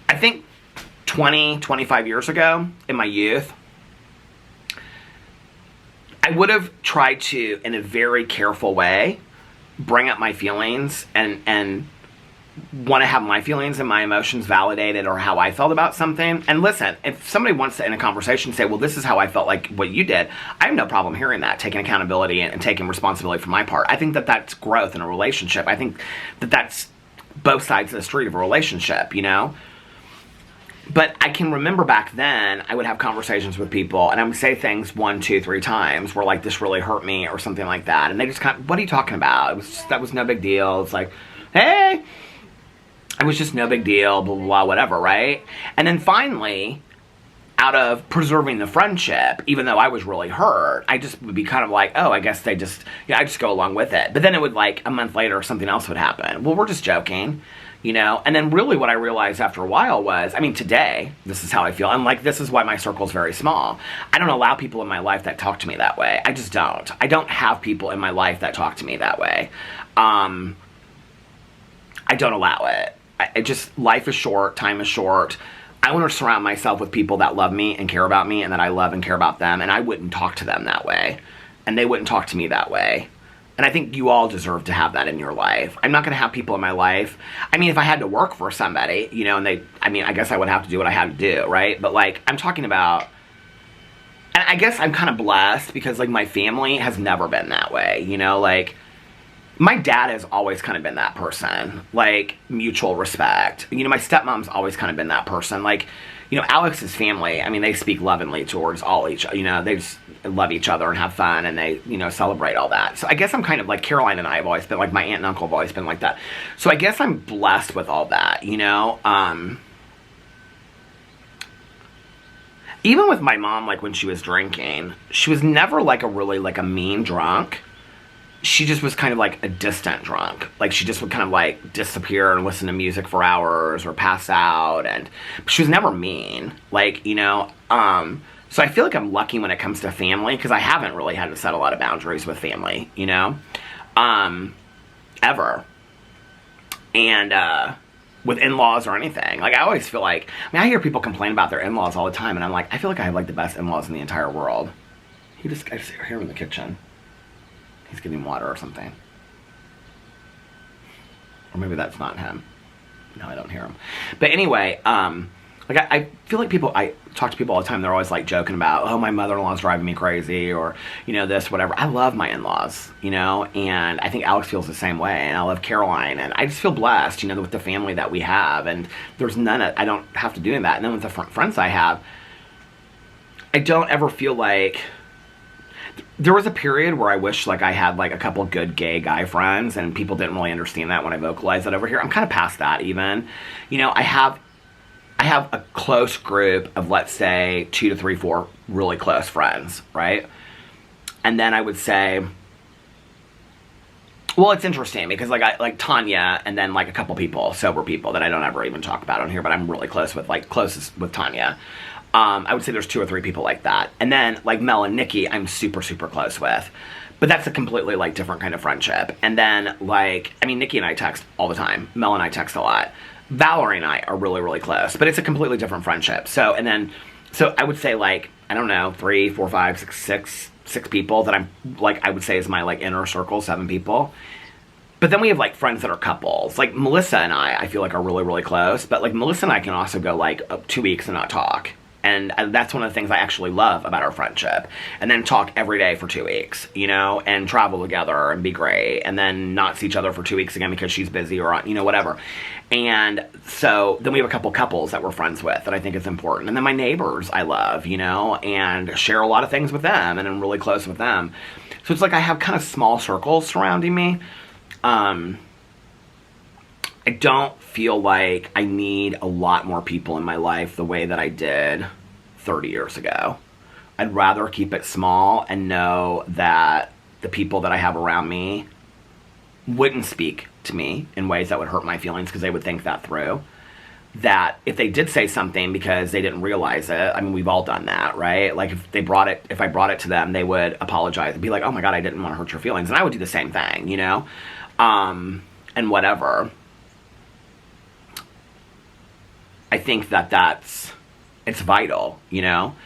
I think 20, 25 years ago, in my youth, I would have tried to, in a very careful way, bring up my feelings and want to have my feelings and my emotions validated, or how I felt about something. And listen, if somebody wants to, in a conversation, say, well, this is how I felt like what you did, I have no problem hearing that, taking accountability and taking responsibility for my part. I think that that's growth in a relationship. I think that that's both sides of the street of a relationship, you know? But I can remember back then, I would have conversations with people, and I would say things 1, 2, 3 times where, like, this really hurt me or something like that. And they just kind of, what are you talking about? That was no big deal. It's like, hey, it was just no big deal, blah, blah, blah, whatever, right? And then finally, out of preserving the friendship, even though I was really hurt, I just would be kind of like, oh, I guess they just, I just go along with it. But then it would, like, a month later, something else would happen. Well, we're just joking, you know? And then really what I realized after a while was, I mean, today, this is how I feel. And, like, this is why my circle's very small. I don't allow people in my life that talk to me that way. I just don't. I don't have people in my life that talk to me that way. I don't allow it. Life is short, time is short. I want to surround myself with people that love me and care about me, and that I love and care about them, and I wouldn't talk to them that way. And they wouldn't talk to me that way. And I think you all deserve to have that in your life. I'm not going to have people in my life. I mean, if I had to work for somebody, you know, and I guess I would have to do what I had to do, right? But, like, I'm talking about, and I guess I'm kind of blessed because, like, my family has never been that way, you know, like, my dad has always kind of been that person, like, mutual respect. You know, my stepmom's always kind of been that person. Like, you know, Alex's family, I mean, they speak lovingly towards you know, they just love each other and have fun, and they, you know, celebrate all that. So I guess I'm kind of, like, Caroline and I have always been, like, my aunt and uncle have always been like that. So I guess I'm blessed with all that, you know? Even with my mom, like, when she was drinking, she was never, like, a mean drunk. She just was kind of like a distant drunk. Like, she just would kind of, like, disappear and listen to music for hours or pass out, and she was never mean. Like, you know, so I feel like I'm lucky when it comes to family, because I haven't really had to set a lot of boundaries with family, you know, ever. And, with in-laws or anything. Like, I always feel like, I mean, I hear people complain about their in-laws all the time, and I'm like, I feel like I have, like, the best in-laws in the entire world. I just hear him in the kitchen. He's getting water or something. Or maybe that's not him. No, I don't hear him. But anyway, like, I feel like I talk to people all the time, they're always, like, joking about, oh, my mother-in-law's driving me crazy, or, you know, this, whatever. I love my in-laws, you know, and I think Alex feels the same way, and I love Caroline, and I just feel blessed, you know, with the family that we have, and there's I don't have to do that. And then with the friends I have, I don't ever feel like, there was a period where I wish, like, I had, like, a couple good gay guy friends, and people didn't really understand that when I vocalized that over here. I'm kind of past that, even. You know, I have a close group of, let's say, 2 to 3, 4 really close friends, right? And then I would say, well, it's interesting, because, like Tanya, and then, like, a couple people, sober people, that I don't ever even talk about on here, but I'm really close with, like, closest with Tanya. I would say there's 2 or 3 people like that. And then, like, Mel and Nikki, I'm super, super close with. But that's a completely, like, different kind of friendship. And then, like, I mean, Nikki and I text all the time. Mel and I text a lot. Valerie and I are really, really close. But it's a completely different friendship. So I would say, like, I don't know, 3, 4, 5, 6 people that I'm, like, I would say is my, like, inner circle, 7 people. But then we have, like, friends that are couples. Like, Melissa and I feel like are really, really close. But, like, Melissa and I can also go, like, 2 weeks and not talk. And that's one of the things I actually love about our friendship. And then talk every day for 2 weeks, you know, and travel together and be great. And then not see each other for 2 weeks again because she's busy or, you know, whatever. And so then we have a couple couples that we're friends with that I think is important. And then my neighbors I love, you know, and share a lot of things with them, and I'm really close with them. So it's like I have kind of small circles surrounding me. I don't feel like I need a lot more people in my life the way that I did 30 years ago. I'd rather keep it small and know that the people that I have around me wouldn't speak to me in ways that would hurt my feelings because they would think that through. That if they did say something because they didn't realize it, I mean, we've all done that, right? Like, if I brought it to them, they would apologize and be like, oh my God, I didn't want to hurt your feelings. And I would do the same thing, you know? And whatever. I think that it's vital, you know?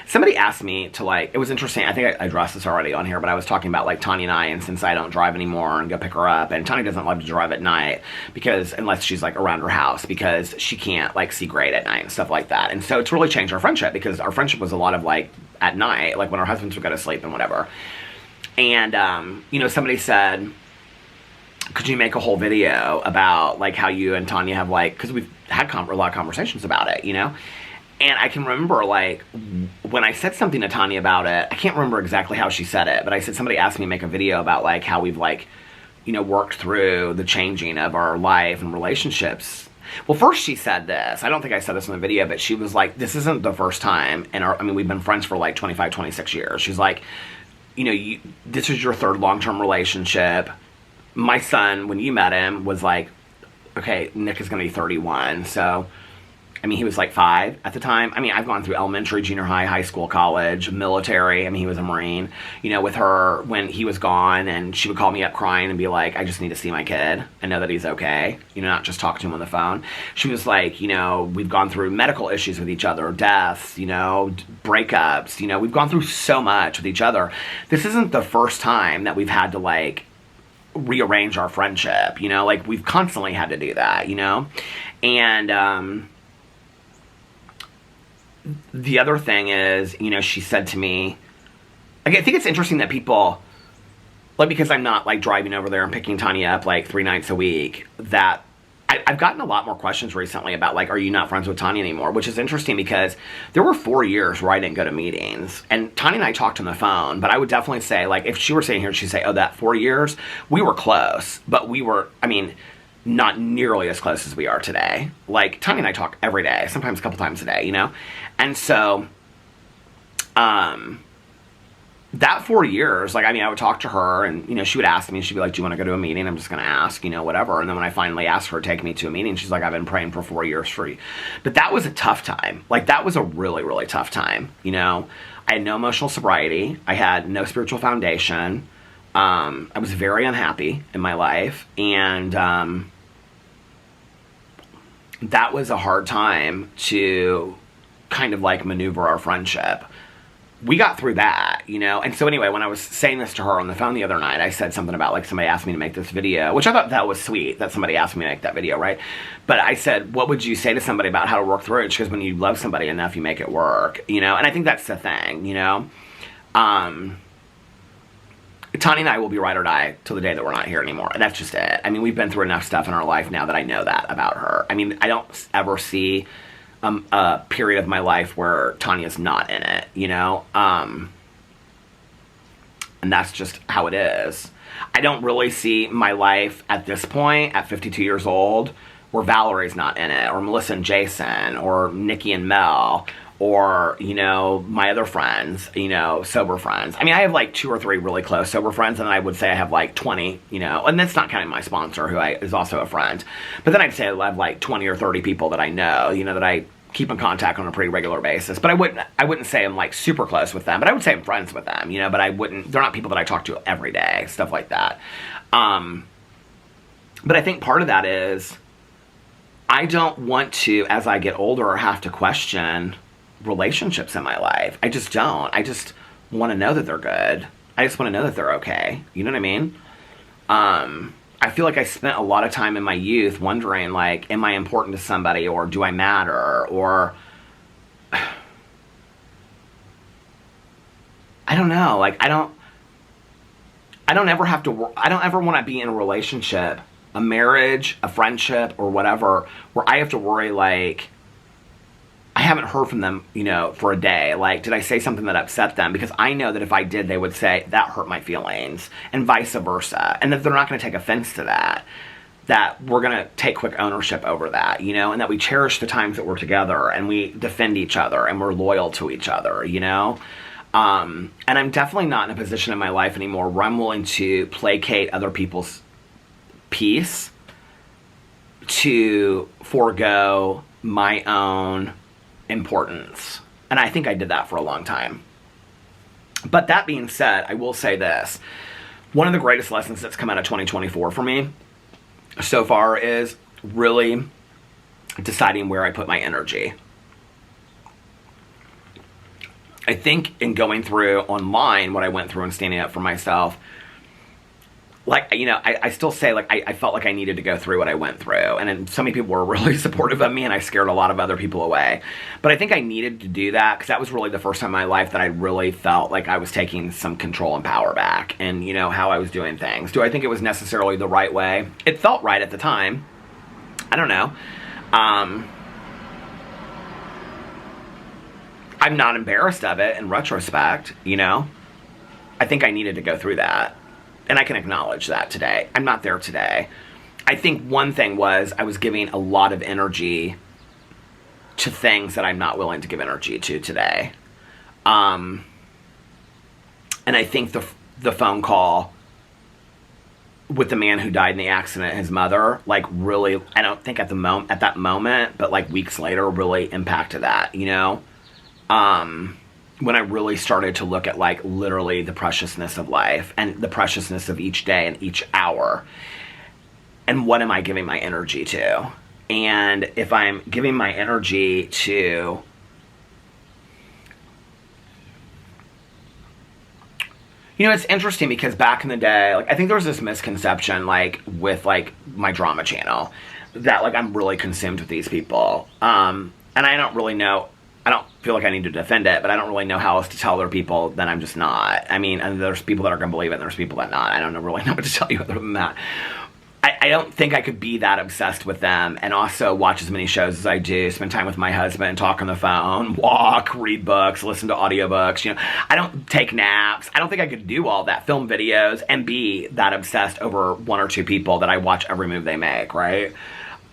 Somebody asked me to, like, it was interesting. I think I addressed this already on here, but I was talking about, like, Tanya and I, and since I don't drive anymore and go pick her up, and Tanya doesn't love to drive at night because, unless she's, like, around her house, because she can't, like, see great at night and stuff like that. And so it's really changed our friendship, because our friendship was a lot of, like, at night, like, when our husbands would go to sleep and whatever. And, you know, somebody said, could you make a whole video about, like, how you and Tanya have, like, because we've had a lot of conversations about it, you know? And I can remember, like, when I said something to Tanya about it, I can't remember exactly how she said it, but I said somebody asked me to make a video about, like, how we've, like, you know, worked through the changing of our life and relationships. Well, first she said this. I don't think I said this in the video, but she was like, this isn't the first time. And I mean, we've been friends for, like, 25, 26 years. She's like, you know, this is your third long-term relationship. My son, when you met him, was like, okay, Nick is going to be 31, so... I mean, he was like 5 at the time. I mean, I've gone through elementary, junior high, high school, college, military. I mean, he was a Marine. You know, with her, when he was gone, and she would call me up crying and be like, I just need to see my kid and know that he's okay. You know, not just talk to him on the phone. She was like, you know, we've gone through medical issues with each other, deaths, you know, breakups. You know, we've gone through so much with each other. This isn't the first time that we've had to, like, rearrange our friendship. You know, like, we've constantly had to do that, you know? And, the other thing is, you know, she said to me, like, I think it's interesting that people, like, because I'm not, like, driving over there and picking Tanya up, like, 3 nights a week, that I've gotten a lot more questions recently about, like, are you not friends with Tanya anymore? Which is interesting, because there were 4 years where I didn't go to meetings, and Tanya and I talked on the phone, but I would definitely say, like, if she were sitting here, she'd say, oh, that 4 years, we were close, but we were, I mean, not nearly as close as we are today. Like, Tanya and I talk every day, sometimes a couple times a day, you know? And so, that 4 years, like, I mean, I would talk to her, and, you know, she would ask me, she'd be like, do you want to go to a meeting? I'm just going to ask, you know, whatever. And then when I finally asked her to take me to a meeting, she's like, I've been praying for 4 years for you. But that was a tough time. Like, that was a really, really tough time, you know? I had no emotional sobriety. I had no spiritual foundation. I was very unhappy in my life, and that was a hard time to kind of, like, maneuver our friendship. We got through that, you know? And so anyway, when I was saying this to her on the phone the other night, I said something about, like, somebody asked me to make this video, which I thought that was sweet, that somebody asked me to make that video, right? But I said, what would you say to somebody about how to work through it? Because when you love somebody enough, you make it work, you know? And I think that's the thing, you know? Tanya and I will be ride or die till the day that we're not here anymore. And that's just it. I mean, we've been through enough stuff in our life now that I know that about her. I mean, I don't ever see a period of my life where Tanya's not in it, you know? And that's just how it is. I don't really see my life at this point, at 52 years old, where Valerie's not in it, or Melissa and Jason, or Nikki and Mel, or, you know, my other friends, you know, sober friends. I mean, I have, like, 2 or 3 really close sober friends, and I would say I have, like, 20, you know, and that's not counting my sponsor, who is also a friend. But then I'd say I have, like, 20 or 30 people that I know, you know, that I keep in contact on a pretty regular basis. But I wouldn't say I'm, like, super close with them, but I would say I'm friends with them, you know, but they're not people that I talk to every day, stuff like that. But I think part of that is, I don't want to, as I get older, have to question relationships in my life. I just don't. I just want to know that they're good. I just want to know that they're okay. You know what I mean? I feel like I spent a lot of time in my youth wondering, like, am I important to somebody, or do I matter, or I don't know. Like, I don't ever want to be in a relationship, a marriage, a friendship, or whatever, where I have to worry, like, I haven't heard from them, you know, for a day. Like, did I say something that upset them? Because I know that if I did, they would say, that hurt my feelings, and vice versa. And that they're not going to take offense to that. That we're going to take quick ownership over that, you know? And that we cherish the times that we're together, and we defend each other, and we're loyal to each other, you know? And I'm definitely not in a position in my life anymore where I'm willing to placate other people's peace to forego my own importance. And I think I did that for a long time. But that being said, I will say this. One of the greatest lessons that's come out of 2024 for me so far is really deciding where I put my energy. I think in going through online what I went through and standing up for myself, like, you know, I still say, like, I felt like I needed to go through what I went through. And then so many people were really supportive of me, and I scared a lot of other people away. But I think I needed to do that because that was really the first time in my life that I really felt like I was taking some control and power back and, you know, how I was doing things. Do I think it was necessarily the right way? It felt right at the time. I don't know. I'm not embarrassed of it in retrospect, you know? I think I needed to go through that. And I can acknowledge that today. I'm not there today. I think one thing was I was giving a lot of energy to things that I'm not willing to give energy to today. And I think the phone call with the man who died in the accident, his mother, like really, I don't think at that moment, but like weeks later really impacted that, you know? When I really started to look at like literally the preciousness of life and the preciousness of each day and each hour. And what am I giving my energy to? And if I'm giving my energy to you know, it's interesting because back in the day, like I think there was this misconception like with like my drama channel that like I'm really consumed with these people. And I don't really know, I don't feel like I need to defend it, but I don't really know how else to tell other people that I'm just not. I mean, and there's people that are going to believe it, and there's people that not. I don't really know what to tell you other than that. I don't think I could be that obsessed with them and also watch as many shows as I do, spend time with my husband, talk on the phone, walk, read books, listen to audiobooks. You know, I don't take naps. I don't think I could do all that, film videos, and be that obsessed over one or two people that I watch every move they make, right?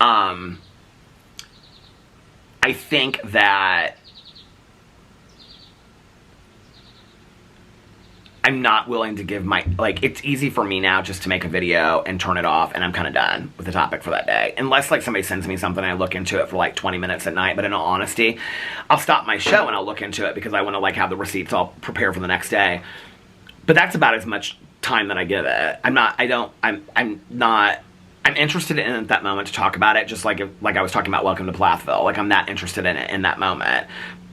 I think that I'm not willing to give my, like, it's easy for me now just to make a video and turn it off and I'm kind of done with the topic for that day. Unless, like, somebody sends me something and I look into it for, like, 20 minutes at night. But in all honesty, I'll stop my show and I'll look into it because I want to, like, have the receipts all prepared for the next day. But that's about as much time that I give it. I'm interested in it at that moment to talk about it, just like I was talking about Welcome to Plathville. Like, I'm that interested in it in that moment.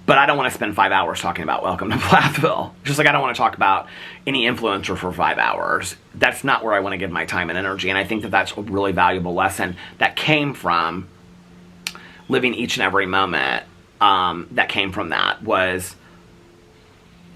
But I don't want to spend 5 hours talking about Welcome to Plathville. Just like I don't want to talk about any influencer for 5 hours. That's not where I want to give my time and energy. And I think that that's a really valuable lesson that came from living each and every moment. That came from that was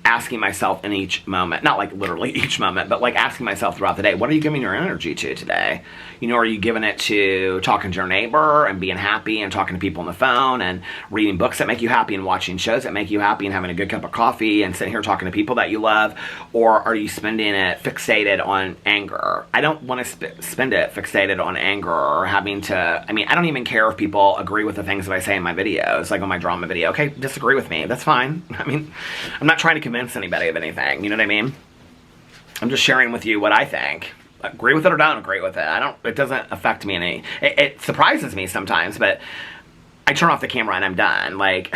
asking myself in each moment, not like literally each moment, but like asking myself throughout the day, what are you giving your energy to today? You know, are you giving it to talking to your neighbor and being happy and talking to people on the phone and reading books that make you happy and watching shows that make you happy and having a good cup of coffee and sitting here talking to people that you love? Or are you spending it fixated on anger? I don't want to spend it fixated on anger or having to, I mean, I don't even care if people agree with the things that I say in my videos, like on my drama video. Okay, disagree with me, that's fine. I mean, I'm not trying to convince anybody of anything, you know what I mean? I'm just sharing with you what I think. Agree with it or don't agree with it. It doesn't affect me any. It surprises me sometimes, but I turn off the camera and I'm done. Like,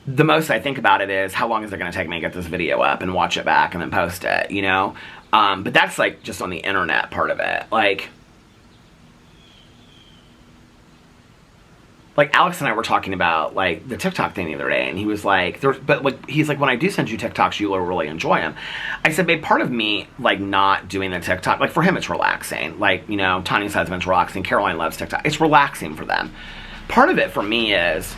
the most I think about it is, how long is it going to take me to get this video up and watch it back and then post it, you know? But that's like just on the internet part of it. Like Alex and I were talking about like the TikTok thing the other day, and he was like, he's like, when I do send you TikToks, you'll really enjoy them. I said, babe, part of me like not doing the TikTok, like for him it's relaxing. Like, you know, Tanya's husband's relaxing, Caroline loves TikTok. It's relaxing for them. Part of it for me is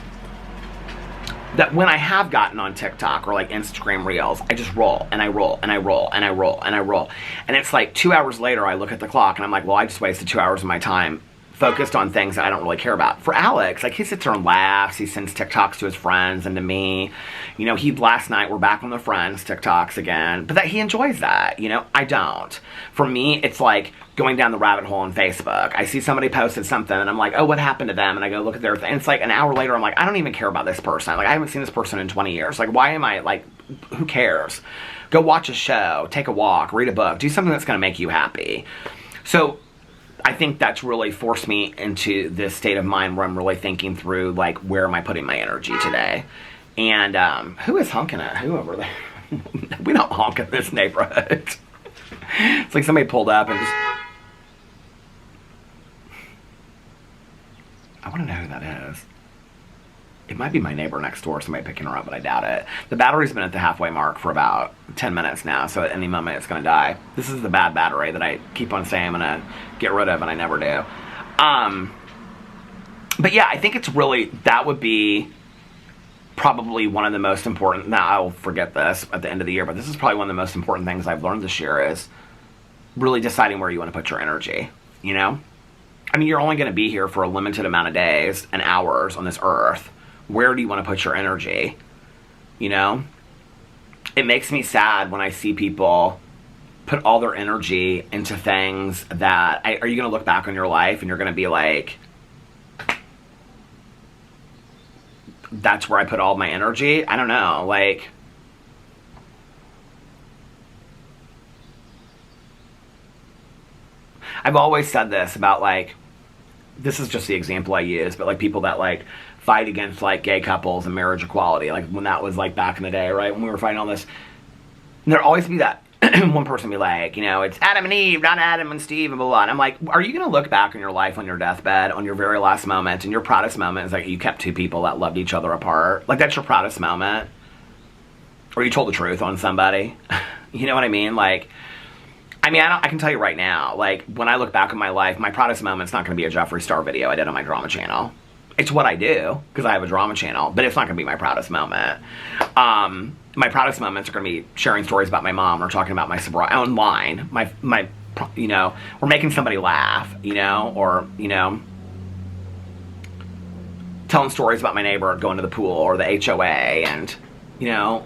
that when I have gotten on TikTok or like Instagram Reels, I just roll and I roll and I roll and I roll and I roll. And it's like 2 hours later, I look at the clock and I'm like, well, I just wasted 2 hours of my time focused on things that I don't really care about. For Alex, like, he sits there and laughs, he sends TikToks to his friends and to me. You know, last night, we're back on the friends TikToks again, but that he enjoys that, you know? I don't. For me, it's like going down the rabbit hole on Facebook. I see somebody posted something and I'm like, oh, what happened to them? And I go look at their thing. And it's like an hour later, I'm like, I don't even care about this person. Like, I haven't seen this person in 20 years. Like, why am I, like, who cares? Go watch a show, take a walk, read a book, do something that's going to make you happy. So I think that's really forced me into this state of mind where I'm really thinking through, like, where am I putting my energy today? And who is honking at? Who over there? We don't honk in this neighborhood. It's like somebody pulled up and just... I want to know who that is. might be my neighbor next door, somebody picking her up, but I doubt it. The battery's been at the halfway mark for about 10 minutes now, so at any moment it's going to die. This is the bad battery that I keep on saying I'm going to get rid of, and I never do. But yeah, I think it's really, that would be probably one of the most important, now I'll forget this at the end of the year, but this is probably one of the most important things I've learned this year is really deciding where you want to put your energy, you know? I mean, you're only going to be here for a limited amount of days and hours on this earth. Where do you want to put your energy? You know? It makes me sad when I see people put all their energy into things that, are you going to look back on your life and you're going to be like, that's where I put all my energy? I don't know, like, I've always said this about, like, this is just the example I use, but, like, people that, like, fight against, like, gay couples and marriage equality, like, when that was, like, back in the day, right, when we were fighting all this, and there'll always be that one person be like, you know, it's Adam and Eve, not Adam and Steve, and blah, blah, and I'm like, are you going to look back on your life on your deathbed, on your very last moment, and your proudest moment is, like, you kept two people that loved each other apart? Like, that's your proudest moment? Or you told the truth on somebody? You know what I mean? Like, I mean, I can tell you right now, like, when I look back on my life, my proudest moment's not going to be a Jeffree Star video I did on my drama channel. It's what I do, because I have a drama channel, but it's not going to be my proudest moment. My proudest moments are going to be sharing stories about my mom or talking about my sobriety online. My, you know, or making somebody laugh, you know, or, you know, telling stories about my neighbor going to the pool or the HOA. And, you know,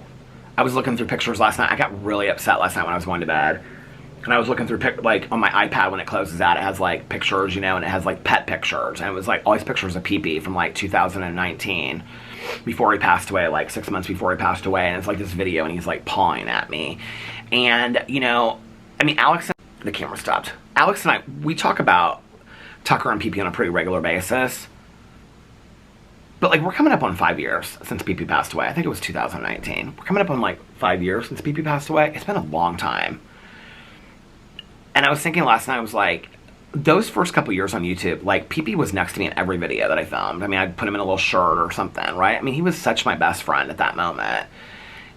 I was looking through pictures last night. I got really upset last night when I was going to bed. And I was looking through, like, on my iPad when it closes out, it has, like, pictures, you know, and it has, like, pet pictures. And it was, like, all these pictures of Pee-Pee from, like, 2019, before he passed away, like, 6 months before he passed away. And it's, like, this video, and he's, like, pawing at me. And, you know, I mean, Alex, the camera stopped. Alex and I, we talk about Tucker and Pee-Pee on a pretty regular basis. But, like, we're coming up on 5 years since Pee-Pee passed away. I think it was 2019. We're coming up on, like, 5 years since Pee-Pee passed away. It's been a long time. And I was thinking last night, I was like, those first couple years on YouTube, like, Pee-Pee was next to me in every video that I filmed. I mean, I'd put him in a little shirt or something, right? I mean, he was such my best friend at that moment.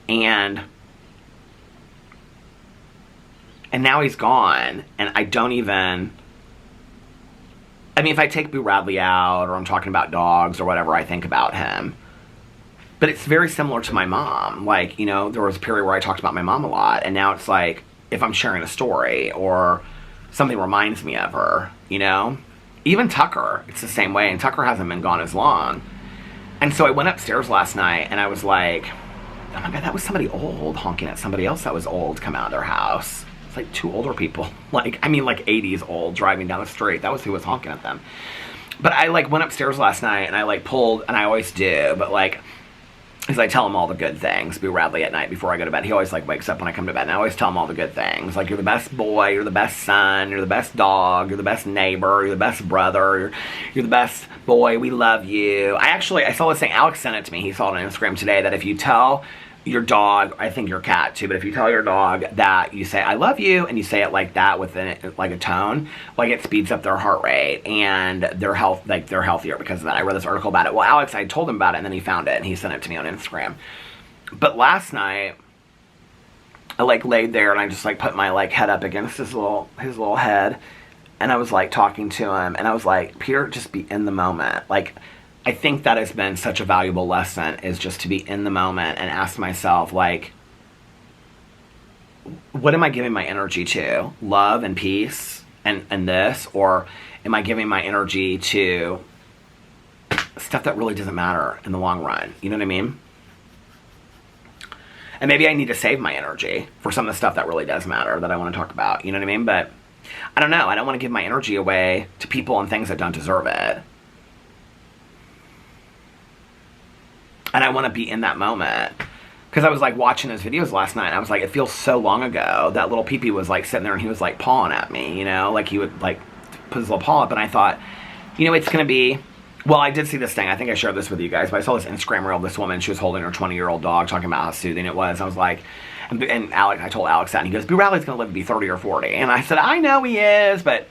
And now he's gone, and I don't even, I mean, if I take Boo Radley out, or I'm talking about dogs or whatever, I think about him. But it's very similar to my mom. Like, you know, there was a period where I talked about my mom a lot, and now it's like, if I'm sharing a story or something reminds me of her, you know? Even Tucker, it's the same way, and Tucker hasn't been gone as long. And so I went upstairs last night, and I was like, oh my God, that was somebody old honking at somebody else that was old come out of their house. It's like two older people. Like, I mean, like 80s old driving down the street. That was who was honking at them. But I, like, went upstairs last night, and I, like, pulled, and I always do, but, like, because I tell him all the good things. Boo Radley at night before I go to bed, he always, like, wakes up when I come to bed, and I always tell him all the good things. Like, you're the best boy, you're the best son, you're the best dog, you're the best neighbor, you're the best brother, you're the best boy, we love you. I saw this thing, Alex sent it to me, he saw it on Instagram today, that if you tell your dog, I think your cat too, but if you tell your dog that you say, I love you, and you say it like that with like a tone, like, it speeds up their heart rate, and they're healthier because of that. I read this article about it. Well, Alex, I told him about it, and then he found it, and he sent it to me on Instagram. But last night, I, like, laid there, and I just, like, put my, like, head up against his little head, and I was, like, talking to him, and I was like, Peter, just be in the moment. Like, I think that has been such a valuable lesson, is just to be in the moment and ask myself, like, what am I giving my energy to? Love and peace and this? Or am I giving my energy to stuff that really doesn't matter in the long run? You know what I mean? And maybe I need to save my energy for some of the stuff that really does matter that I want to talk about. You know what I mean? But I don't know. I don't want to give my energy away to people and things that don't deserve it. And I want to be in that moment. Because I was, like, watching his videos last night, and I was like, it feels so long ago. That little Pee-Pee was, like, sitting there, and he was, like, pawing at me, you know? Like, he would, like, put his little paw up, and I thought, you know, it's going to be, well, I did see this thing. I think I shared this with you guys, but I saw this Instagram reel of this woman. She was holding her 20-year-old dog, talking about how soothing it was. I was like, and Alex, I told Alex that, and he goes, Boo Radley's going to live to be 30 or 40. And I said, I know he is, but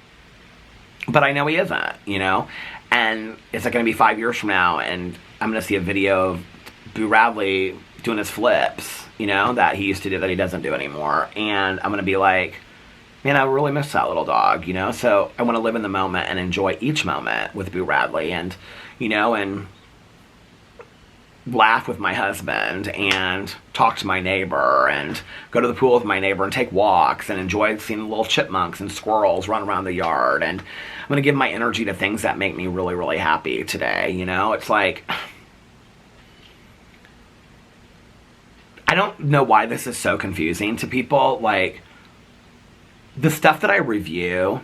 I know he isn't, you know? And is it going to be 5 years from now? And I'm going to see a video of Boo Radley doing his flips, you know, that he used to do that he doesn't do anymore. And I'm going to be like, man, I really miss that little dog, you know? So I want to live in the moment and enjoy each moment with Boo Radley and, you know, and laugh with my husband and talk to my neighbor and go to the pool with my neighbor and take walks and enjoy seeing the little chipmunks and squirrels run around the yard. And I'm going to give my energy to things that make me really, really happy today, you know? It's like, I don't know why this is so confusing to people. Like, the stuff that I review,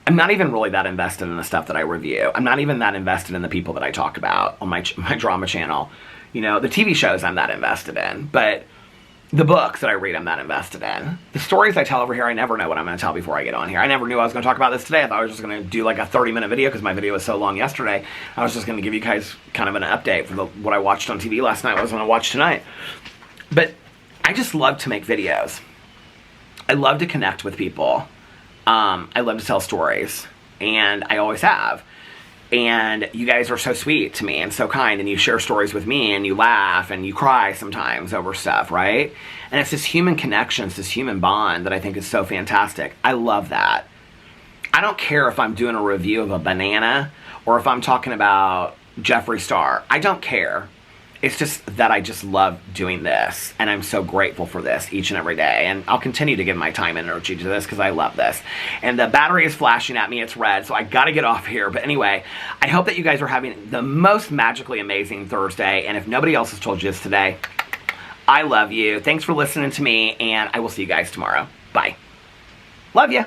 I'm not even really that invested in the stuff that I review. I'm not even that invested in the people that I talk about on my drama channel. You know, the TV shows I'm that invested in, but the books that I read I'm that invested in. The stories I tell over here, I never know what I'm going to tell before I get on here. I never knew I was going to talk about this today. I thought I was just going to do like a 30-minute video because my video was so long yesterday. I was just going to give you guys kind of an update for what I watched on TV last night, what I was going to watch tonight. But I just love to make videos. I love to connect with people. I love to tell stories, and I always have. And you guys are so sweet to me and so kind, and you share stories with me, and you laugh, and you cry sometimes over stuff, right? And it's this human connection, it's this human bond that I think is so fantastic. I love that. I don't care if I'm doing a review of a banana or if I'm talking about Jeffree Star. I don't care. It's just that I just love doing this, and I'm so grateful for this each and every day, and I'll continue to give my time and energy to this because I love this. And the battery is flashing at me, it's red, so I gotta get off here. But anyway, I hope that you guys are having the most magically amazing Thursday, and if nobody else has told you this today, I love you. Thanks for listening to me, and I will see you guys tomorrow. Bye. Love ya.